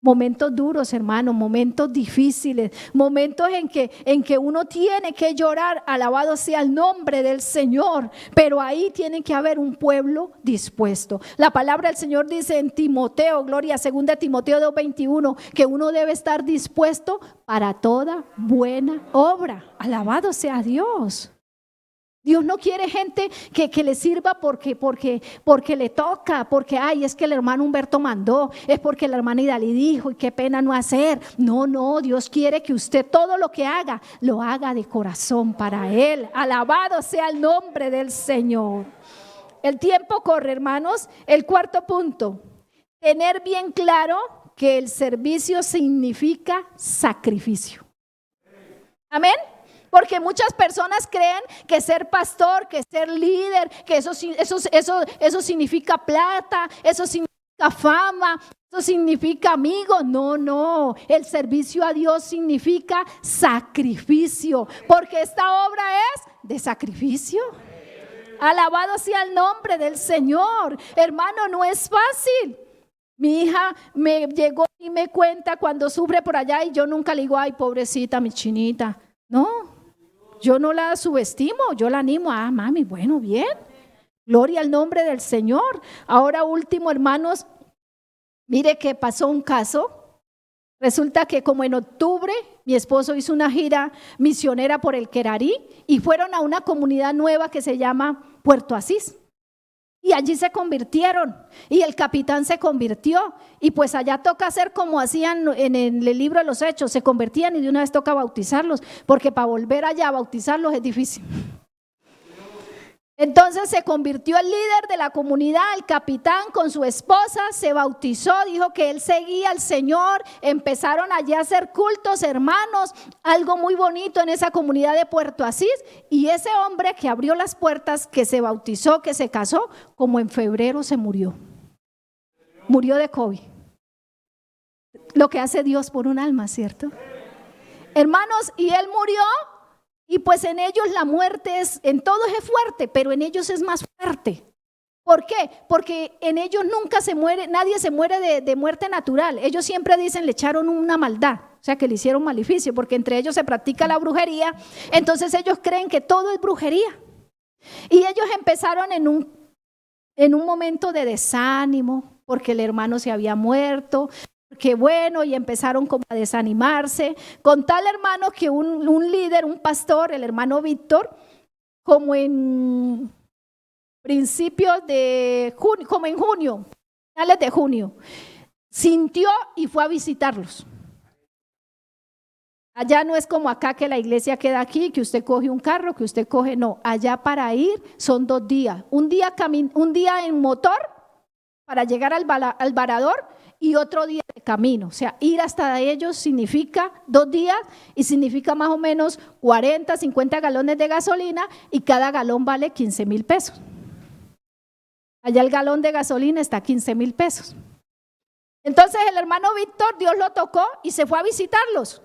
S1: Momentos duros, hermano, momentos difíciles, momentos en que uno tiene que llorar, alabado sea el nombre del Señor, pero ahí tiene que haber un pueblo dispuesto. La palabra del Señor dice en Timoteo, gloria, 2 Timoteo 2:21, que uno debe estar dispuesto para toda buena obra. Alabado sea Dios. Dios no quiere gente que le sirva porque le toca, porque ay, es que el hermano Humberto mandó, es porque la hermana Idalí dijo y qué pena no hacer. No, Dios quiere que usted todo lo que haga, lo haga de corazón para Él. Alabado sea el nombre del Señor. El tiempo corre, hermanos. El cuarto punto, tener bien claro que el servicio significa sacrificio. Amén. Porque muchas personas creen que ser pastor, que ser líder, que eso significa plata, eso significa fama, eso significa amigos. No, el servicio a Dios significa sacrificio, porque esta obra es de sacrificio. Alabado sea el nombre del Señor. Hermano, no es fácil. Mi hija me llegó y me cuenta cuando sufre por allá y yo nunca le digo, ay, pobrecita, mi chinita. No. Yo no la subestimo, yo la animo. Ah, mami, bueno, bien. Gloria al nombre del Señor. Ahora último, hermanos, mire que pasó un caso. Resulta que como en octubre mi esposo hizo una gira misionera por el Querarí y fueron a una comunidad nueva que se llama Puerto Asís. Y allí se convirtieron y el capitán se convirtió y pues allá toca hacer como hacían en el libro de los Hechos, se convertían y de una vez toca bautizarlos, porque para volver allá a bautizarlos es difícil. Entonces se convirtió el líder de la comunidad, el capitán con su esposa, se bautizó, dijo que él seguía al Señor, empezaron allá a hacer cultos, hermanos, algo muy bonito en esa comunidad de Puerto Asís, y ese hombre que abrió las puertas, que se bautizó, que se casó, como en febrero se murió de COVID. Lo que hace Dios por un alma, ¿cierto? Hermanos, y él murió. Y pues en ellos la muerte en todos es fuerte, pero en ellos es más fuerte. ¿Por qué? Porque en ellos nunca se muere, nadie se muere de muerte natural. Ellos siempre dicen, le echaron una maldad, o sea, que le hicieron maleficio, porque entre ellos se practica la brujería. Entonces ellos creen que todo es brujería. Y ellos empezaron en un momento de desánimo, porque el hermano se había muerto, que bueno, y empezaron como a desanimarse, con tal hermano que un líder, un pastor, el hermano Víctor, como en principios de junio, como en junio, finales de junio, sintió y fue a visitarlos. Allá no es como acá que la iglesia queda aquí, que usted coge un carro, que usted coge, no, allá para ir son 2 días, un día en motor para llegar al varador y otro día de camino. O sea, ir hasta ellos significa 2 días y significa más o menos 40, 50 galones de gasolina y cada galón vale 15,000 pesos. Allá el galón de gasolina está a 15,000 pesos. Entonces el hermano Víctor, Dios lo tocó y se fue a visitarlos.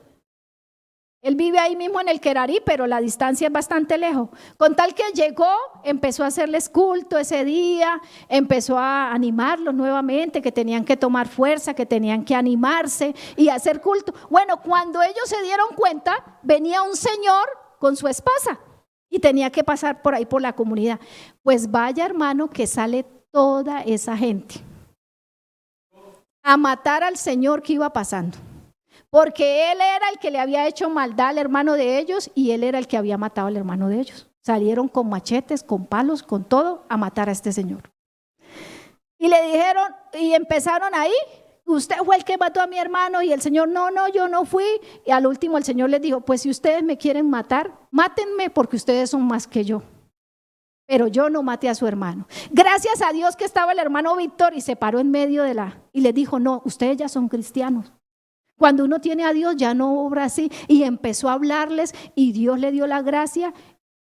S1: Él vive ahí mismo en el Querarí, pero la distancia es bastante lejos. Con tal que llegó, empezó a hacerles culto ese día, empezó a animarlos nuevamente, que tenían que tomar fuerza, que tenían que animarse y hacer culto. Bueno, cuando ellos se dieron cuenta, venía un señor con su esposa y tenía que pasar por ahí por la comunidad. Pues vaya, hermano, que sale toda esa gente a matar al señor que iba pasando. Porque él era el que le había hecho maldad al hermano de ellos y él era el que había matado al hermano de ellos. Salieron con machetes, con palos, con todo a matar a este señor. Y le dijeron, y empezaron ahí, usted fue el que mató a mi hermano, y el señor, no, yo no fui. Y al último el señor les dijo, pues si ustedes me quieren matar, mátenme porque ustedes son más que yo. Pero yo no maté a su hermano. Gracias a Dios que estaba el hermano Víctor y se paró en medio y le dijo, no, ustedes ya son cristianos. Cuando uno tiene a Dios ya no obra así, y empezó a hablarles y Dios le dio la gracia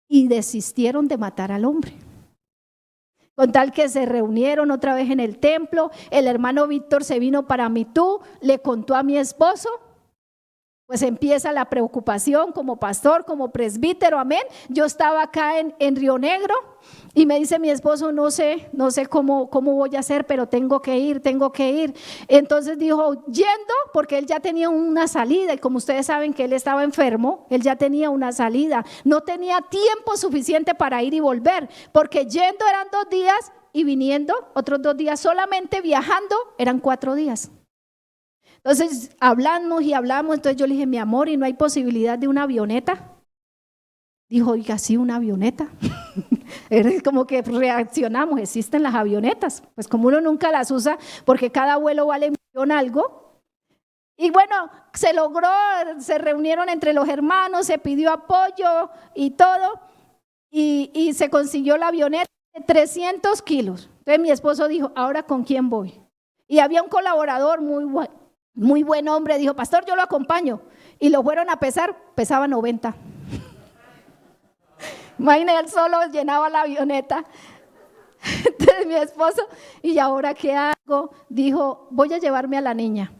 S1: y desistieron de matar al hombre. Con tal que se reunieron otra vez en el templo, el hermano Víctor se vino para Mitú, le contó a mi esposo, pues empieza la preocupación como pastor, como presbítero, amén. Yo estaba acá en Río Negro y me dice mi esposo, no sé cómo voy a hacer, pero tengo que ir. Entonces dijo, yendo, porque él ya tenía una salida y como ustedes saben que él estaba enfermo, él ya tenía una salida, no tenía tiempo suficiente para ir y volver, porque yendo eran 2 días y viniendo otros 2 días, solamente viajando eran 4 días. Entonces hablamos y hablamos, entonces yo le dije, mi amor, ¿y no hay posibilidad de una avioneta? Dijo, oiga, sí, una avioneta. Es como que reaccionamos, existen las avionetas, pues como uno nunca las usa porque cada vuelo vale $1,000,000 algo. Y bueno, se logró, se reunieron entre los hermanos, se pidió apoyo y todo, y se consiguió la avioneta de 300 kilos. Entonces mi esposo dijo, ¿ahora con quién voy? Y había un colaborador muy buen hombre, dijo, pastor, yo lo acompaño. Y lo fueron a pesar, pesaba 90. Imagínate, él solo llenaba la avioneta. Entonces mi esposo, ¿y ahora qué hago? Dijo, voy a llevarme a la niña,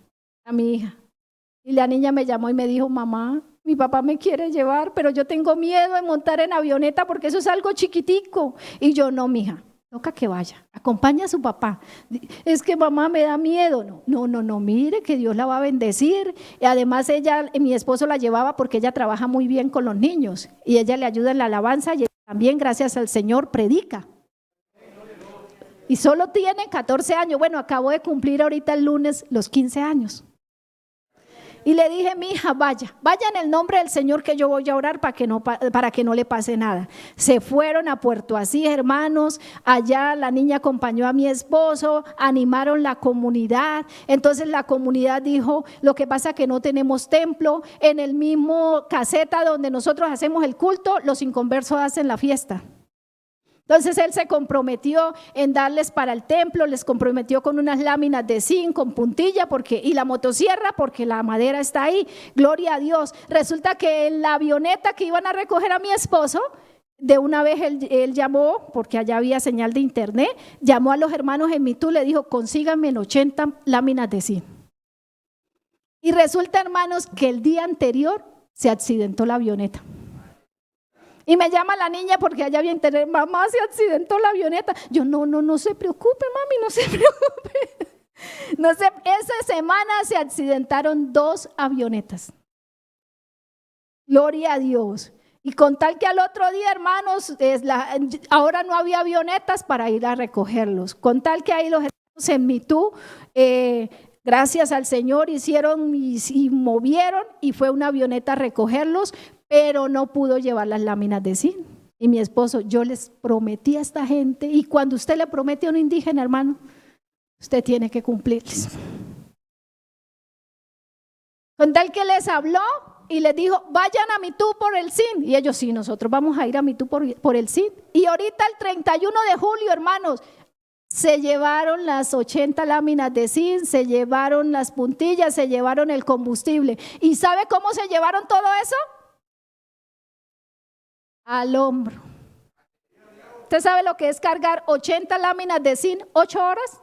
S1: a mi hija. Y la niña me llamó y me dijo, mamá, mi papá me quiere llevar, pero yo tengo miedo de montar en avioneta porque eso es algo chiquitico. Y yo, no, mija, toca que vaya, acompaña a su papá. Es que mamá me da miedo. No, mire que Dios la va a bendecir. Y además mi esposo la llevaba porque ella trabaja muy bien con los niños y ella le ayuda en la alabanza y también gracias al Señor predica. Y solo tiene 14 años, bueno, acabo de cumplir ahorita el lunes los 15 años. Y le dije, mi hija, vaya en el nombre del Señor que yo voy a orar para que no le pase nada. Se fueron a Puerto Asís, hermanos, allá la niña acompañó a mi esposo, animaron la comunidad. Entonces la comunidad dijo, lo que pasa es que no tenemos templo, en el mismo caseta donde nosotros hacemos el culto, los inconversos hacen la fiesta. Entonces él se comprometió en darles para el templo, les comprometió con unas láminas de zinc, con puntilla y la motosierra porque la madera está ahí, gloria a Dios. Resulta que en la avioneta que iban a recoger a mi esposo, de una vez él llamó, porque allá había señal de internet, llamó a los hermanos en Mitú, le dijo, consíganme en 80 láminas de zinc. Y resulta, hermanos, que el día anterior se accidentó la avioneta. Y me llama la niña porque allá había internet. Mamá, se accidentó la avioneta. Yo, no se preocupe, mami, no se preocupe. No sé, esa semana se accidentaron 2 avionetas. Gloria a Dios. Y con tal que al otro día, hermanos, ahora no había avionetas para ir a recogerlos. Con tal que ahí los hermanos en Mitú, gracias al Señor, hicieron y movieron, y fue una avioneta a recogerlos, pero no pudo llevar las láminas de zinc. Y mi esposo, yo les prometí a esta gente, y cuando usted le promete a un indígena, hermano, usted tiene que cumplirles. Con tal que les habló y les dijo, vayan a Mitú por el zinc. Y ellos, sí, nosotros vamos a ir a Mitú por el zinc. Y ahorita el 31 de julio, hermanos, se llevaron las 80 láminas de zinc, se llevaron las puntillas, se llevaron el combustible. ¿Y sabe cómo se llevaron todo eso? Al hombro. ¿Usted sabe lo que es cargar 80 láminas de zinc 8 horas?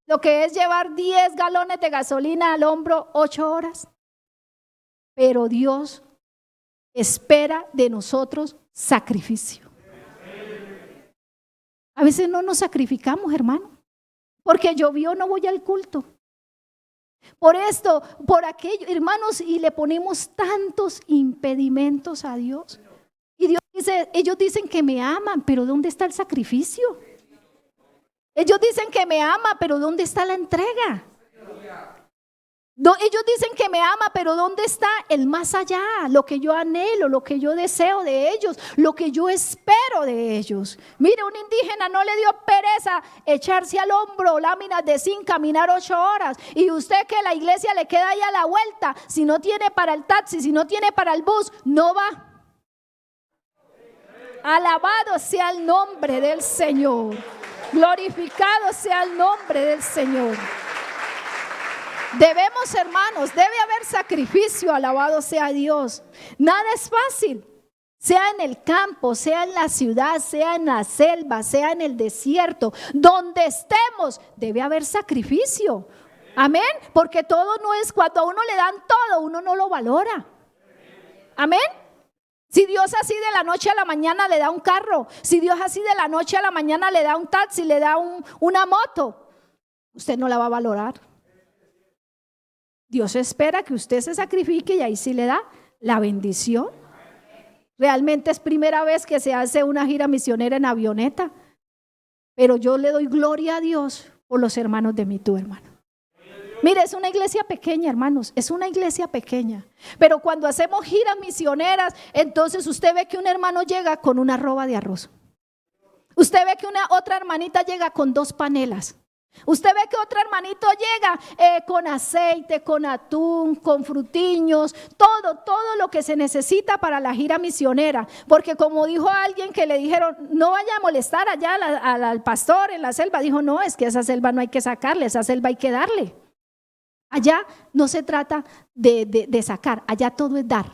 S1: Lo que es llevar 10 galones de gasolina al hombro 8 horas. Pero Dios espera de nosotros sacrificio. A veces no nos sacrificamos, hermano, porque llovió, no voy al culto. Por esto, por aquello, hermanos, y le ponemos tantos impedimentos a Dios. Y Dios dice, ellos dicen que me aman, pero ¿dónde está el sacrificio? Ellos dicen que me ama, pero ¿dónde está la entrega? Ellos dicen que me ama, pero ¿dónde está el más allá? Lo que yo anhelo, lo que yo deseo de ellos, lo que yo espero de ellos. Mire, un indígena no le dio pereza echarse al hombro láminas de zinc, caminar 8 horas. Y usted, que la iglesia le queda ahí a la vuelta, si no tiene para el taxi, si no tiene para el bus, no va. Alabado sea el nombre del Señor. Glorificado sea el nombre del Señor. Debemos, hermanos, debe haber sacrificio, alabado sea Dios. Nada es fácil, sea en el campo, sea en la ciudad, sea en la selva, sea en el desierto, donde estemos, debe haber sacrificio. Amén, porque todo no es, cuando a uno le dan todo, uno no lo valora. Amén. Si Dios así de la noche a la mañana le da un carro, si Dios así de la noche a la mañana le da un taxi, le da una moto, usted no la va a valorar. Dios espera que usted se sacrifique y ahí sí le da la bendición. Realmente es primera vez que se hace una gira misionera en avioneta, pero yo le doy gloria a Dios por los hermanos de Mitú, hermano. Mire, es una iglesia pequeña, hermanos, es una iglesia pequeña, pero cuando hacemos giras misioneras, entonces usted ve que un hermano llega con una arroba de arroz. Usted ve que una otra hermanita llega con 2 panelas. Usted ve que otro hermanito llega con aceite, con atún, con frutiños, todo lo que se necesita para la gira misionera. Porque como dijo alguien que le dijeron, no vaya a molestar allá al pastor en la selva, dijo, no, es que esa selva no hay que sacarle, esa selva hay que darle. Allá no se trata de sacar, allá todo es dar.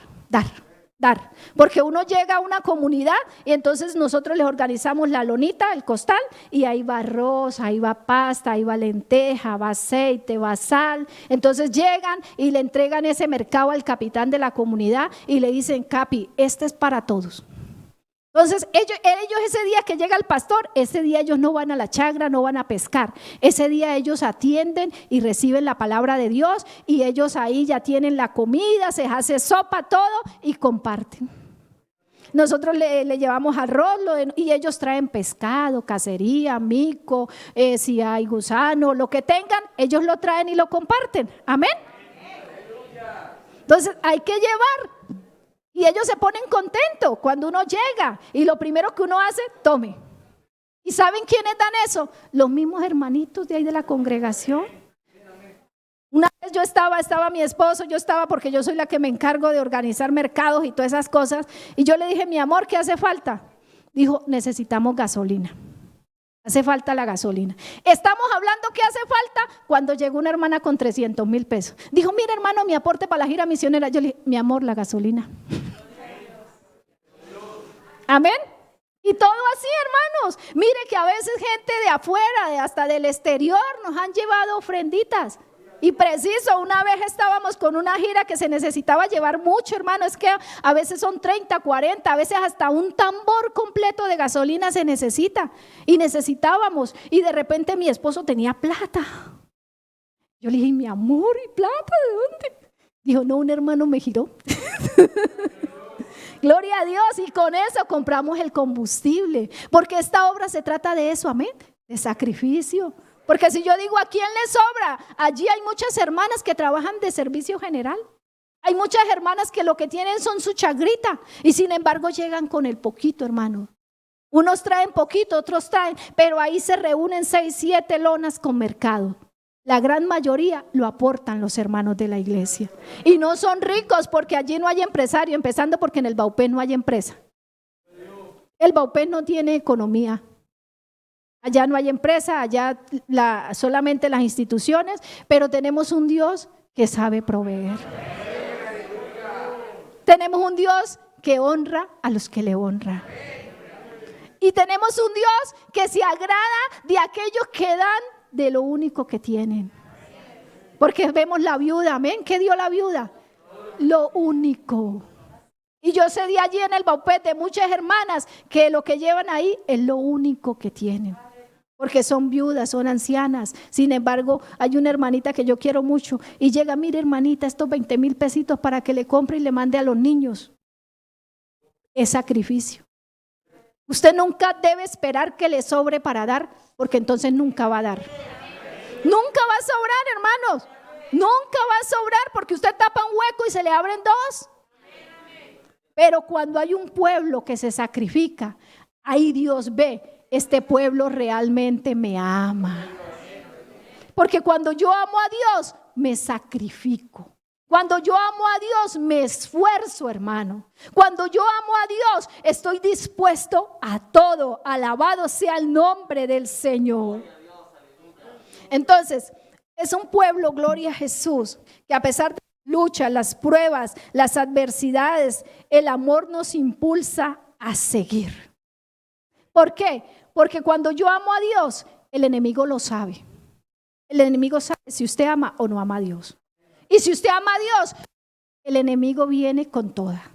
S1: Porque uno llega a una comunidad y entonces nosotros les organizamos la lonita, el costal, y ahí va arroz, ahí va pasta, ahí va lenteja, va aceite, va sal. Entonces llegan y le entregan ese mercado al capitán de la comunidad y le dicen, Capi, este es para todos. Entonces ellos ese día que llega el pastor, ese día ellos no van a la chagra, no van a pescar. Ese día ellos atienden y reciben la palabra de Dios, y ellos ahí ya tienen la comida, se hace sopa, todo, y comparten. Nosotros le llevamos arroz y ellos traen pescado, cacería, mico, si hay gusano, lo que tengan, ellos lo traen y lo comparten. Amén. Entonces hay que llevar. Y ellos se ponen contentos cuando uno llega y lo primero que uno hace, tome. ¿Y saben quiénes dan eso? Los mismos hermanitos de ahí de la congregación. Una vez yo estaba mi esposo, porque yo soy la que me encargo de organizar mercados y todas esas cosas, y yo le dije, mi amor, ¿qué hace falta? Dijo, necesitamos gasolina. Hace falta la gasolina. Estamos hablando que hace falta cuando llegó una hermana con 300,000 pesos. Dijo, mira hermano, mi aporte para la gira misionera. Yo le dije, mi amor, la gasolina. Amén. Y todo así, hermanos. Mire que a veces gente de afuera, hasta del exterior, nos han llevado ofrenditas. Y preciso, una vez estábamos con una gira que se necesitaba llevar mucho, hermano. Es que a veces son 30, 40, a veces hasta un tambor completo de gasolina se necesita. Y necesitábamos. Y de repente mi esposo tenía plata. Yo le dije, mi amor, ¿y plata de dónde? Dijo, no, un hermano me giró. Gloria a Dios. Y con eso compramos el combustible. Porque esta obra se trata de eso, amén. De sacrificio. Porque si yo digo, ¿a quién le sobra? Allí hay muchas hermanas que trabajan de servicio general. Hay muchas hermanas que lo que tienen son su chagrita. Y sin embargo llegan con el poquito, hermano. Unos traen poquito, otros traen. Pero ahí se reúnen 6, 7 lonas con mercado. La gran mayoría lo aportan los hermanos de la iglesia. Y no son ricos porque allí no hay empresario. Empezando porque en el Baupé no hay empresa. El Baupé no tiene economía. Allá no hay empresa, allá solamente las instituciones, pero tenemos un Dios que sabe proveer. Tenemos un Dios que honra a los que le honran. Y tenemos un Dios que se agrada de aquellos que dan de lo único que tienen. Porque vemos la viuda, amén. ¿Qué dio la viuda? Lo único. Y yo sé de allí en el Baupé de muchas hermanas que lo que llevan ahí es lo único que tienen. Porque son viudas, son ancianas. Sin embargo, hay una hermanita que yo quiero mucho y llega, mire hermanita, estos 20,000 pesitos para que le compre y le mande a los niños. Es sacrificio. Usted nunca debe esperar que le sobre para dar, porque entonces nunca va a dar. Nunca va a sobrar, hermanos. Nunca va a sobrar porque usted tapa un hueco y se le abren 2. Pero cuando hay un pueblo que se sacrifica, ahí Dios ve. Este pueblo realmente me ama. Porque cuando yo amo a Dios, me sacrifico. Cuando yo amo a Dios, me esfuerzo, hermano. Cuando yo amo a Dios, estoy dispuesto a todo. Alabado sea el nombre del Señor. Entonces, es un pueblo, gloria a Jesús, que a pesar de las luchas, las pruebas, las adversidades, el amor nos impulsa a seguir. ¿Por qué? Porque cuando yo amo a Dios, el enemigo lo sabe. El enemigo sabe si usted ama o no ama a Dios. Y si usted ama a Dios, el enemigo viene con toda.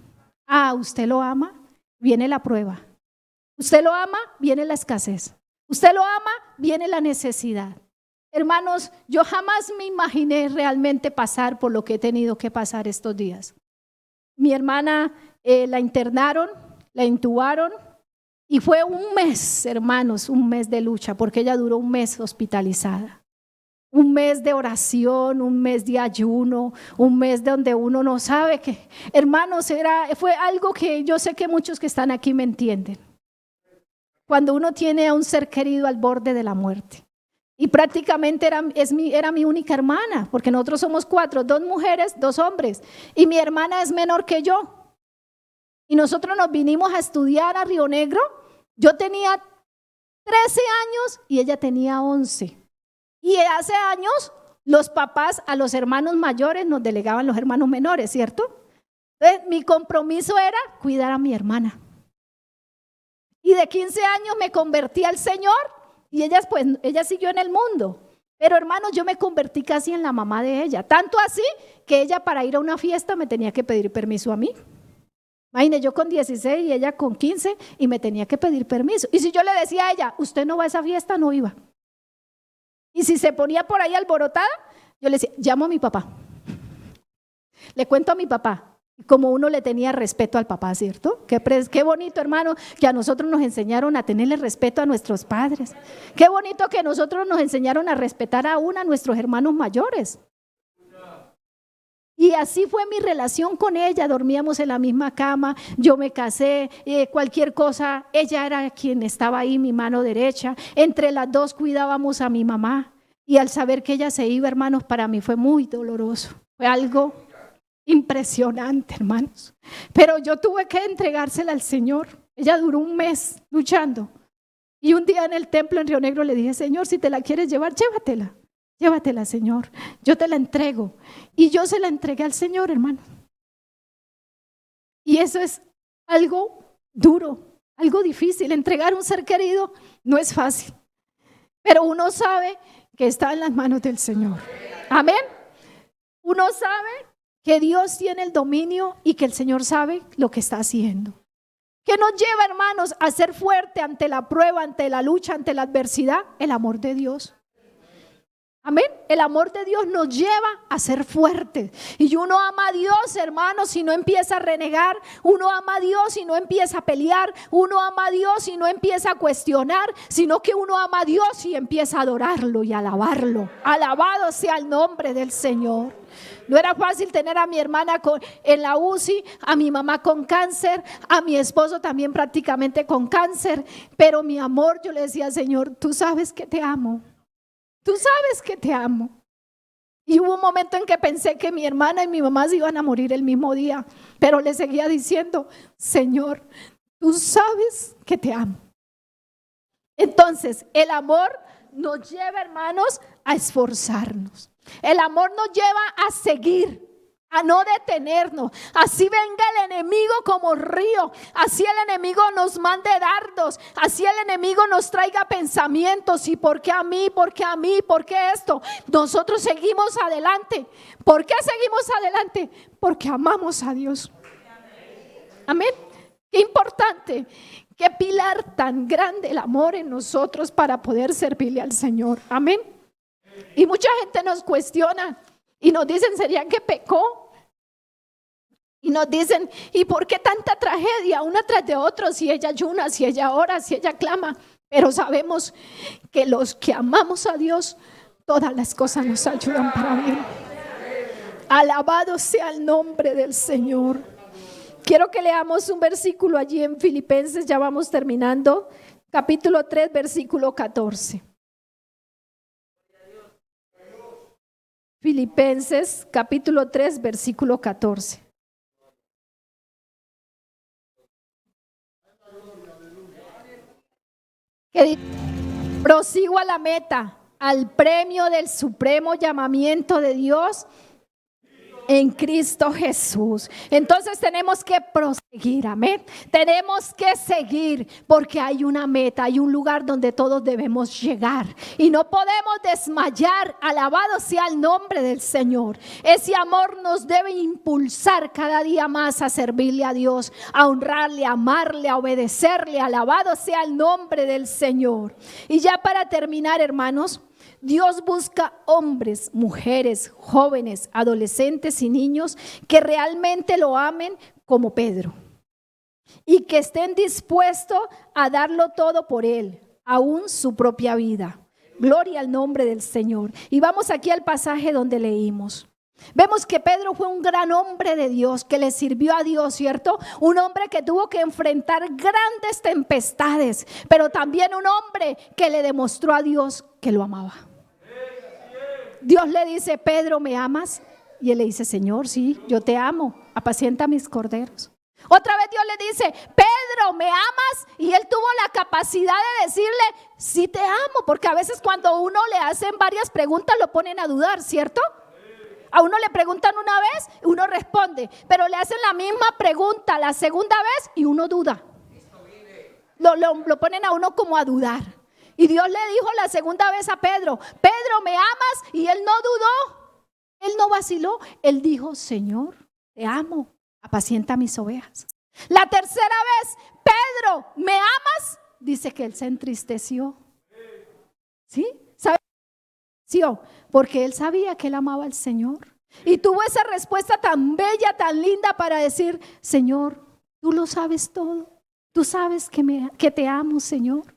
S1: Usted lo ama, viene la prueba. Usted lo ama, viene la escasez. Usted lo ama, viene la necesidad. Hermanos, yo jamás me imaginé realmente pasar por lo que he tenido que pasar estos días. Mi hermana la internaron, la intubaron. Y fue un mes, hermanos, un mes de lucha, porque ella duró un mes hospitalizada. Un mes de oración, un mes de ayuno, un mes donde uno no sabe que, hermanos, fue algo que yo sé que muchos que están aquí me entienden. Cuando uno tiene a un ser querido al borde de la muerte. Y prácticamente era mi única hermana, porque nosotros somos 4, 2 mujeres, 2 hombres. Y mi hermana es menor que yo. Y nosotros nos vinimos a estudiar a Río Negro. Yo tenía 13 años y ella tenía 11. Y hace años los papás a los hermanos mayores nos delegaban los hermanos menores, ¿cierto? Entonces mi compromiso era cuidar a mi hermana. Y de 15 años me convertí al Señor y ella siguió en el mundo. Pero hermanos, yo me convertí casi en la mamá de ella. Tanto así que ella para ir a una fiesta me tenía que pedir permiso a mí. Imagínate, yo con 16 y ella con 15 y me tenía que pedir permiso. Y si yo le decía a ella, usted no va a esa fiesta, no iba. Y si se ponía por ahí alborotada, yo le decía, llamo a mi papá. Le cuento a mi papá. Como uno le tenía respeto al papá, ¿cierto? Qué bonito, hermano, que a nosotros nos enseñaron a tenerle respeto a nuestros padres. Qué bonito que nosotros nos enseñaron a respetar aún a nuestros hermanos mayores. Y así fue mi relación con ella, dormíamos en la misma cama, yo me casé, cualquier cosa, ella era quien estaba ahí, mi mano derecha, entre las dos cuidábamos a mi mamá. Y al saber que ella se iba, hermanos, para mí fue muy doloroso, fue algo impresionante, hermanos. Pero yo tuve que entregársela al Señor. Ella duró un mes luchando. Y un día en el templo en Río Negro le dije, Señor, si te la quieres llevar, llévatela. Llévatela, Señor. Yo te la entrego. Y yo se la entregué al Señor, hermano. Y eso es algo duro, algo difícil. Entregar un ser querido no es fácil. Pero uno sabe que está en las manos del Señor. Amén. uno sabe que Dios tiene el dominio y que el Señor sabe lo que está haciendo. ¿Qué nos lleva, hermanos, a ser fuerte ante la prueba, ante la lucha, ante la adversidad? El amor de Dios. Amén. El amor de Dios nos lleva a ser fuertes. Y uno ama a Dios, hermanos, y no empieza a renegar. Uno ama a Dios y no empieza a pelear. Uno ama a Dios y no empieza a cuestionar, sino que uno ama a Dios y empieza a adorarlo y alabarlo. Alabado sea el nombre del Señor. No era fácil tener a mi hermana en la UCI, a mi mamá con cáncer, a mi esposo también prácticamente con cáncer. Pero mi amor, yo le decía, Señor, tú sabes que te amo. Tú sabes que te amo. Y hubo un momento en que pensé que mi hermana y mi mamá se iban a morir el mismo día, pero le seguía diciendo, Señor, tú sabes que te amo. Entonces, el amor nos lleva, hermanos, a esforzarnos. El amor nos lleva a seguir, a no detenernos. Así venga el enemigo como río, así el enemigo nos mande dardos, así el enemigo nos traiga pensamientos. ¿Y por qué a mí? ¿Por qué a mí? ¿Por qué esto? Nosotros seguimos adelante. ¿Por qué seguimos adelante? Porque amamos a Dios. Amén. Qué importante, qué pilar tan grande el amor en nosotros para poder servirle al Señor. Amén. Y mucha gente nos cuestiona y nos dicen, ¿sería que pecó? Y nos dicen, ¿y por qué tanta tragedia una tras de otra? Si ella ayuna, si ella ora, si ella clama. Pero sabemos que los que amamos a Dios, todas las cosas nos ayudan para bien. Alabado sea el nombre del Señor. Quiero que leamos un versículo allí en Filipenses, ya vamos terminando, capítulo 3, versículo 14. Filipenses, capítulo 3, versículo 14. Que dice, prosigo a la meta, al premio del supremo llamamiento de Dios en Cristo Jesús. Entonces tenemos que proseguir, amén. Tenemos que seguir porque hay una meta, hay un lugar donde todos debemos llegar y no podemos desmayar. Alabado sea el nombre del Señor. Ese amor nos debe impulsar cada día más a servirle a Dios, a honrarle, a amarle, a obedecerle. Alabado sea el nombre del Señor. Y ya para terminar, hermanos, Dios busca hombres, mujeres, jóvenes, adolescentes y niños que realmente lo amen como Pedro y que estén dispuestos a darlo todo por él, aún su propia vida. Gloria al nombre del Señor. Y vamos aquí al pasaje donde leímos. Vemos que Pedro fue un gran hombre de Dios, que le sirvió a Dios, ¿cierto? Un hombre que tuvo que enfrentar grandes tempestades, pero también un hombre que le demostró a Dios que lo amaba. Dios le dice, Pedro, ¿me amas? Y él le dice, Señor, sí, yo te amo, apacienta mis corderos. Otra vez Dios le dice, Pedro, ¿me amas? Y él tuvo la capacidad de decirle, sí te amo, porque a veces cuando uno le hacen varias preguntas lo ponen a dudar, ¿cierto? A uno le preguntan una vez, uno responde, pero le hacen la misma pregunta la segunda vez y uno duda. Lo ponen a uno como a dudar. Y Dios le dijo la segunda vez a Pedro, Pedro, ¿me amas? Y él no dudó, él no vaciló, él dijo, Señor, te amo, apacienta mis ovejas. La tercera vez, Pedro, ¿me amas? Dice que él se entristeció. ¿Sí? ¿Sabe? Sí, porque él sabía que él amaba al Señor. Y tuvo esa respuesta tan bella, tan linda para decir, Señor, tú lo sabes todo. Tú sabes que te amo, Señor.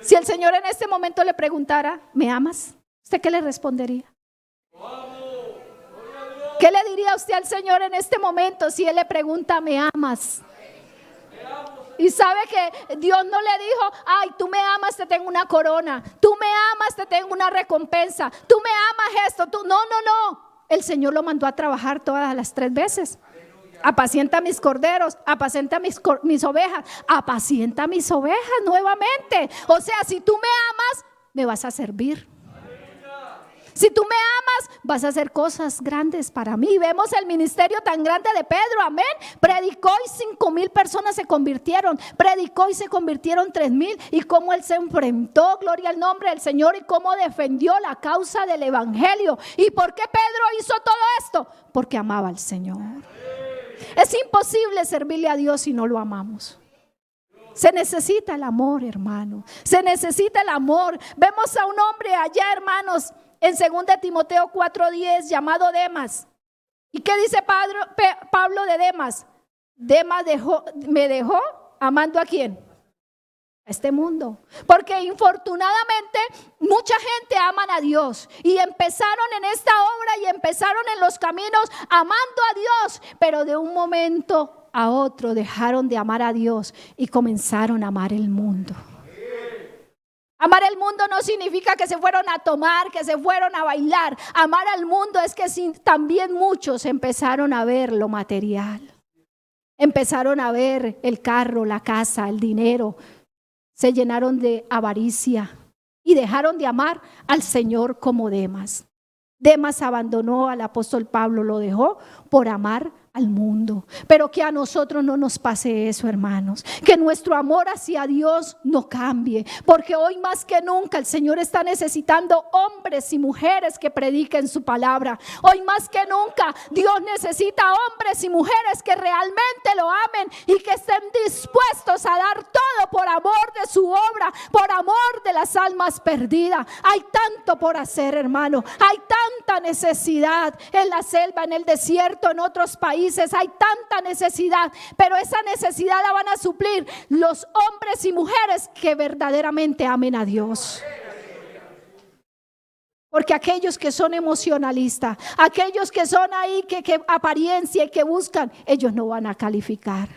S1: Si el Señor en este momento le preguntara, ¿me amas? ¿Usted qué le respondería? ¿Qué le diría usted al Señor en este momento si Él le pregunta, ¿me amas? Y sabe que Dios no le dijo, ay, tú me amas, te tengo una corona. Tú me amas, te tengo una recompensa. Tú me amas esto. No. El Señor lo mandó a trabajar todas las 3 veces. Apacienta mis corderos, apacienta mis ovejas, apacienta mis ovejas nuevamente. O sea, si tú me amas, me vas a servir. Si tú me amas, vas a hacer cosas grandes para mí. Vemos el ministerio tan grande de Pedro, amén. Predicó y 5,000 personas se convirtieron. Predicó y se convirtieron 3,000. Y cómo él se enfrentó, gloria al nombre del Señor, y cómo defendió la causa del evangelio. ¿Y por qué Pedro hizo todo esto? Porque amaba al Señor. Es imposible servirle a Dios si no lo amamos. Se necesita el amor, hermano. Se necesita el amor. Vemos a un hombre allá, hermanos, en 2 Timoteo 4:10, llamado Demas. ¿Y qué dice Pablo de Demas? Demas me dejó amando ¿a quién? A este mundo. Porque infortunadamente mucha gente aman a Dios y empezaron en esta obra y empezaron en los caminos amando a Dios, pero de un momento a otro dejaron de amar a Dios y comenzaron a amar el mundo. Amar el mundo no significa que se fueron a tomar, que se fueron a bailar. Amar al mundo es que también muchos empezaron a ver lo material. Empezaron a ver el carro, la casa, el dinero. Se llenaron de avaricia y dejaron de amar al Señor como Demas. Demas abandonó al apóstol Pablo, lo dejó por amar al mundo. Pero que a nosotros no nos pase eso, hermanos. Que nuestro amor hacia Dios no cambie. Porque hoy más que nunca el Señor está necesitando hombres y mujeres que prediquen su palabra. Hoy más que nunca Dios necesita hombres y mujeres que realmente lo amen y que estén dispuestos a dar todo por amor de su obra, por amor de las almas perdidas. Hay tanto por hacer, hermano. Hay tanta necesidad en la selva, en el desierto, en otros países. Hay tanta necesidad, pero esa necesidad la van a suplir los hombres y mujeres que verdaderamente amen a Dios. Porque aquellos que son emocionalistas, aquellos que son ahí que apariencia y que buscan, ellos no van a calificar.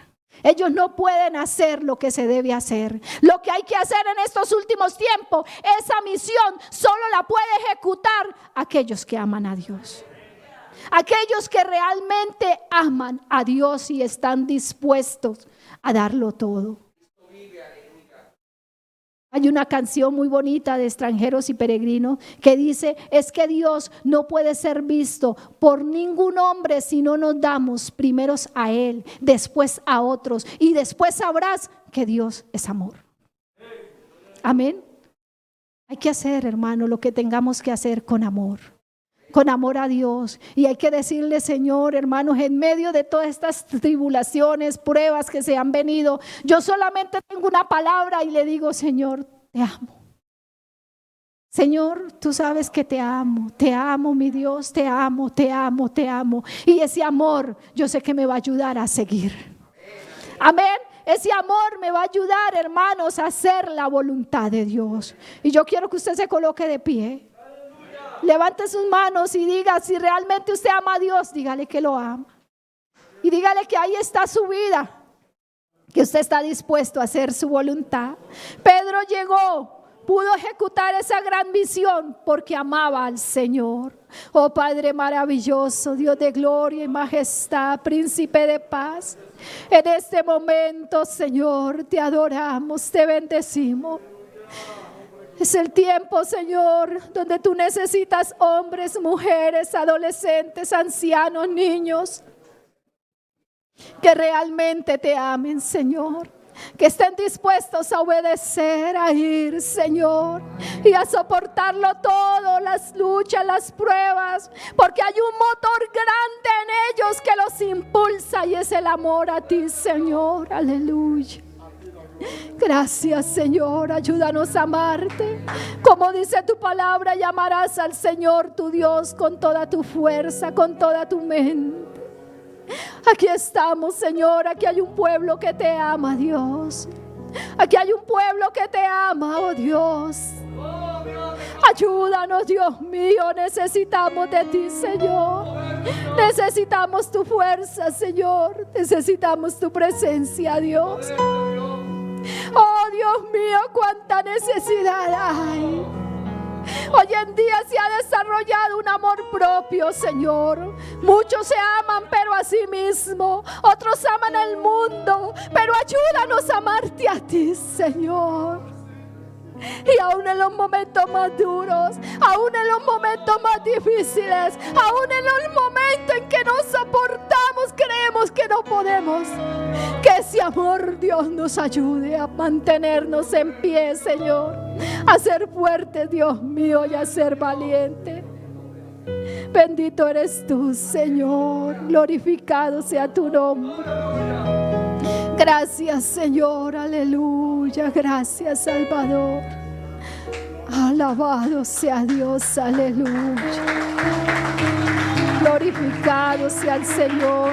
S1: Ellos no pueden hacer lo que se debe hacer. Lo que hay que hacer en estos últimos tiempos, esa misión solo la puede ejecutar aquellos que aman a Dios. Aquellos que realmente aman a Dios y están dispuestos a darlo todo. Hay una canción muy bonita de Extranjeros y Peregrinos que dice: es que Dios no puede ser visto por ningún hombre si no nos damos primeros a Él, después a otros, y después sabrás que Dios es amor. Amén. Hay que hacer, hermano, lo que tengamos que hacer con amor a Dios. Y hay que decirle: Señor, hermanos, en medio de todas estas tribulaciones, pruebas que se han venido, yo solamente tengo una palabra y le digo: Señor, te amo. Señor, tú sabes que te amo, mi Dios, te amo, te amo, te amo. Y ese amor yo sé que me va a ayudar a seguir. Amén. Ese amor me va a ayudar, hermanos, a hacer la voluntad de Dios. Y yo quiero que usted se coloque de pie. Levante sus manos y diga: si realmente usted ama a Dios, dígale que lo ama. Y dígale que ahí está su vida, que usted está dispuesto a hacer su voluntad. Pedro llegó, pudo ejecutar esa gran misión porque amaba al Señor. Oh Padre maravilloso, Dios de gloria y majestad, príncipe de paz, en este momento, Señor, te adoramos, te bendecimos. Es el tiempo, Señor, donde tú necesitas hombres, mujeres, adolescentes, ancianos, niños, que realmente te amen, Señor. Que estén dispuestos a obedecer, a ir, Señor, y a soportarlo todo, las luchas, las pruebas, porque hay un motor grande en ellos que los impulsa y es el amor a ti, Señor. Aleluya. Gracias, Señor, ayúdanos a amarte. Como dice tu palabra, llamarás al Señor tu Dios con toda tu fuerza, con toda tu mente. Aquí estamos, Señor, aquí hay un pueblo que te ama, Dios. Aquí hay un pueblo que te ama, oh Dios. Ayúdanos, Dios mío, necesitamos de ti, Señor. Necesitamos tu fuerza, Señor. Necesitamos tu presencia, Dios. Oh Dios mío, cuánta necesidad hay. Hoy en día se ha desarrollado un amor propio, Señor. Muchos se aman, pero a sí mismos. Otros aman al mundo, pero ayúdanos a amarte a ti, Señor. Y aún en los momentos más duros, aún en los momentos más difíciles, aún en los momentos en que no soportamos, creemos que no podemos. Que ese amor, Dios, nos ayude a mantenernos en pie, Señor. A ser fuertes, Dios mío, y a ser valientes. Bendito eres tú, Señor. Glorificado sea tu nombre. Gracias, Señor. Aleluya. Gracias, Salvador. Alabado sea Dios. Aleluya. Glorificado sea el Señor.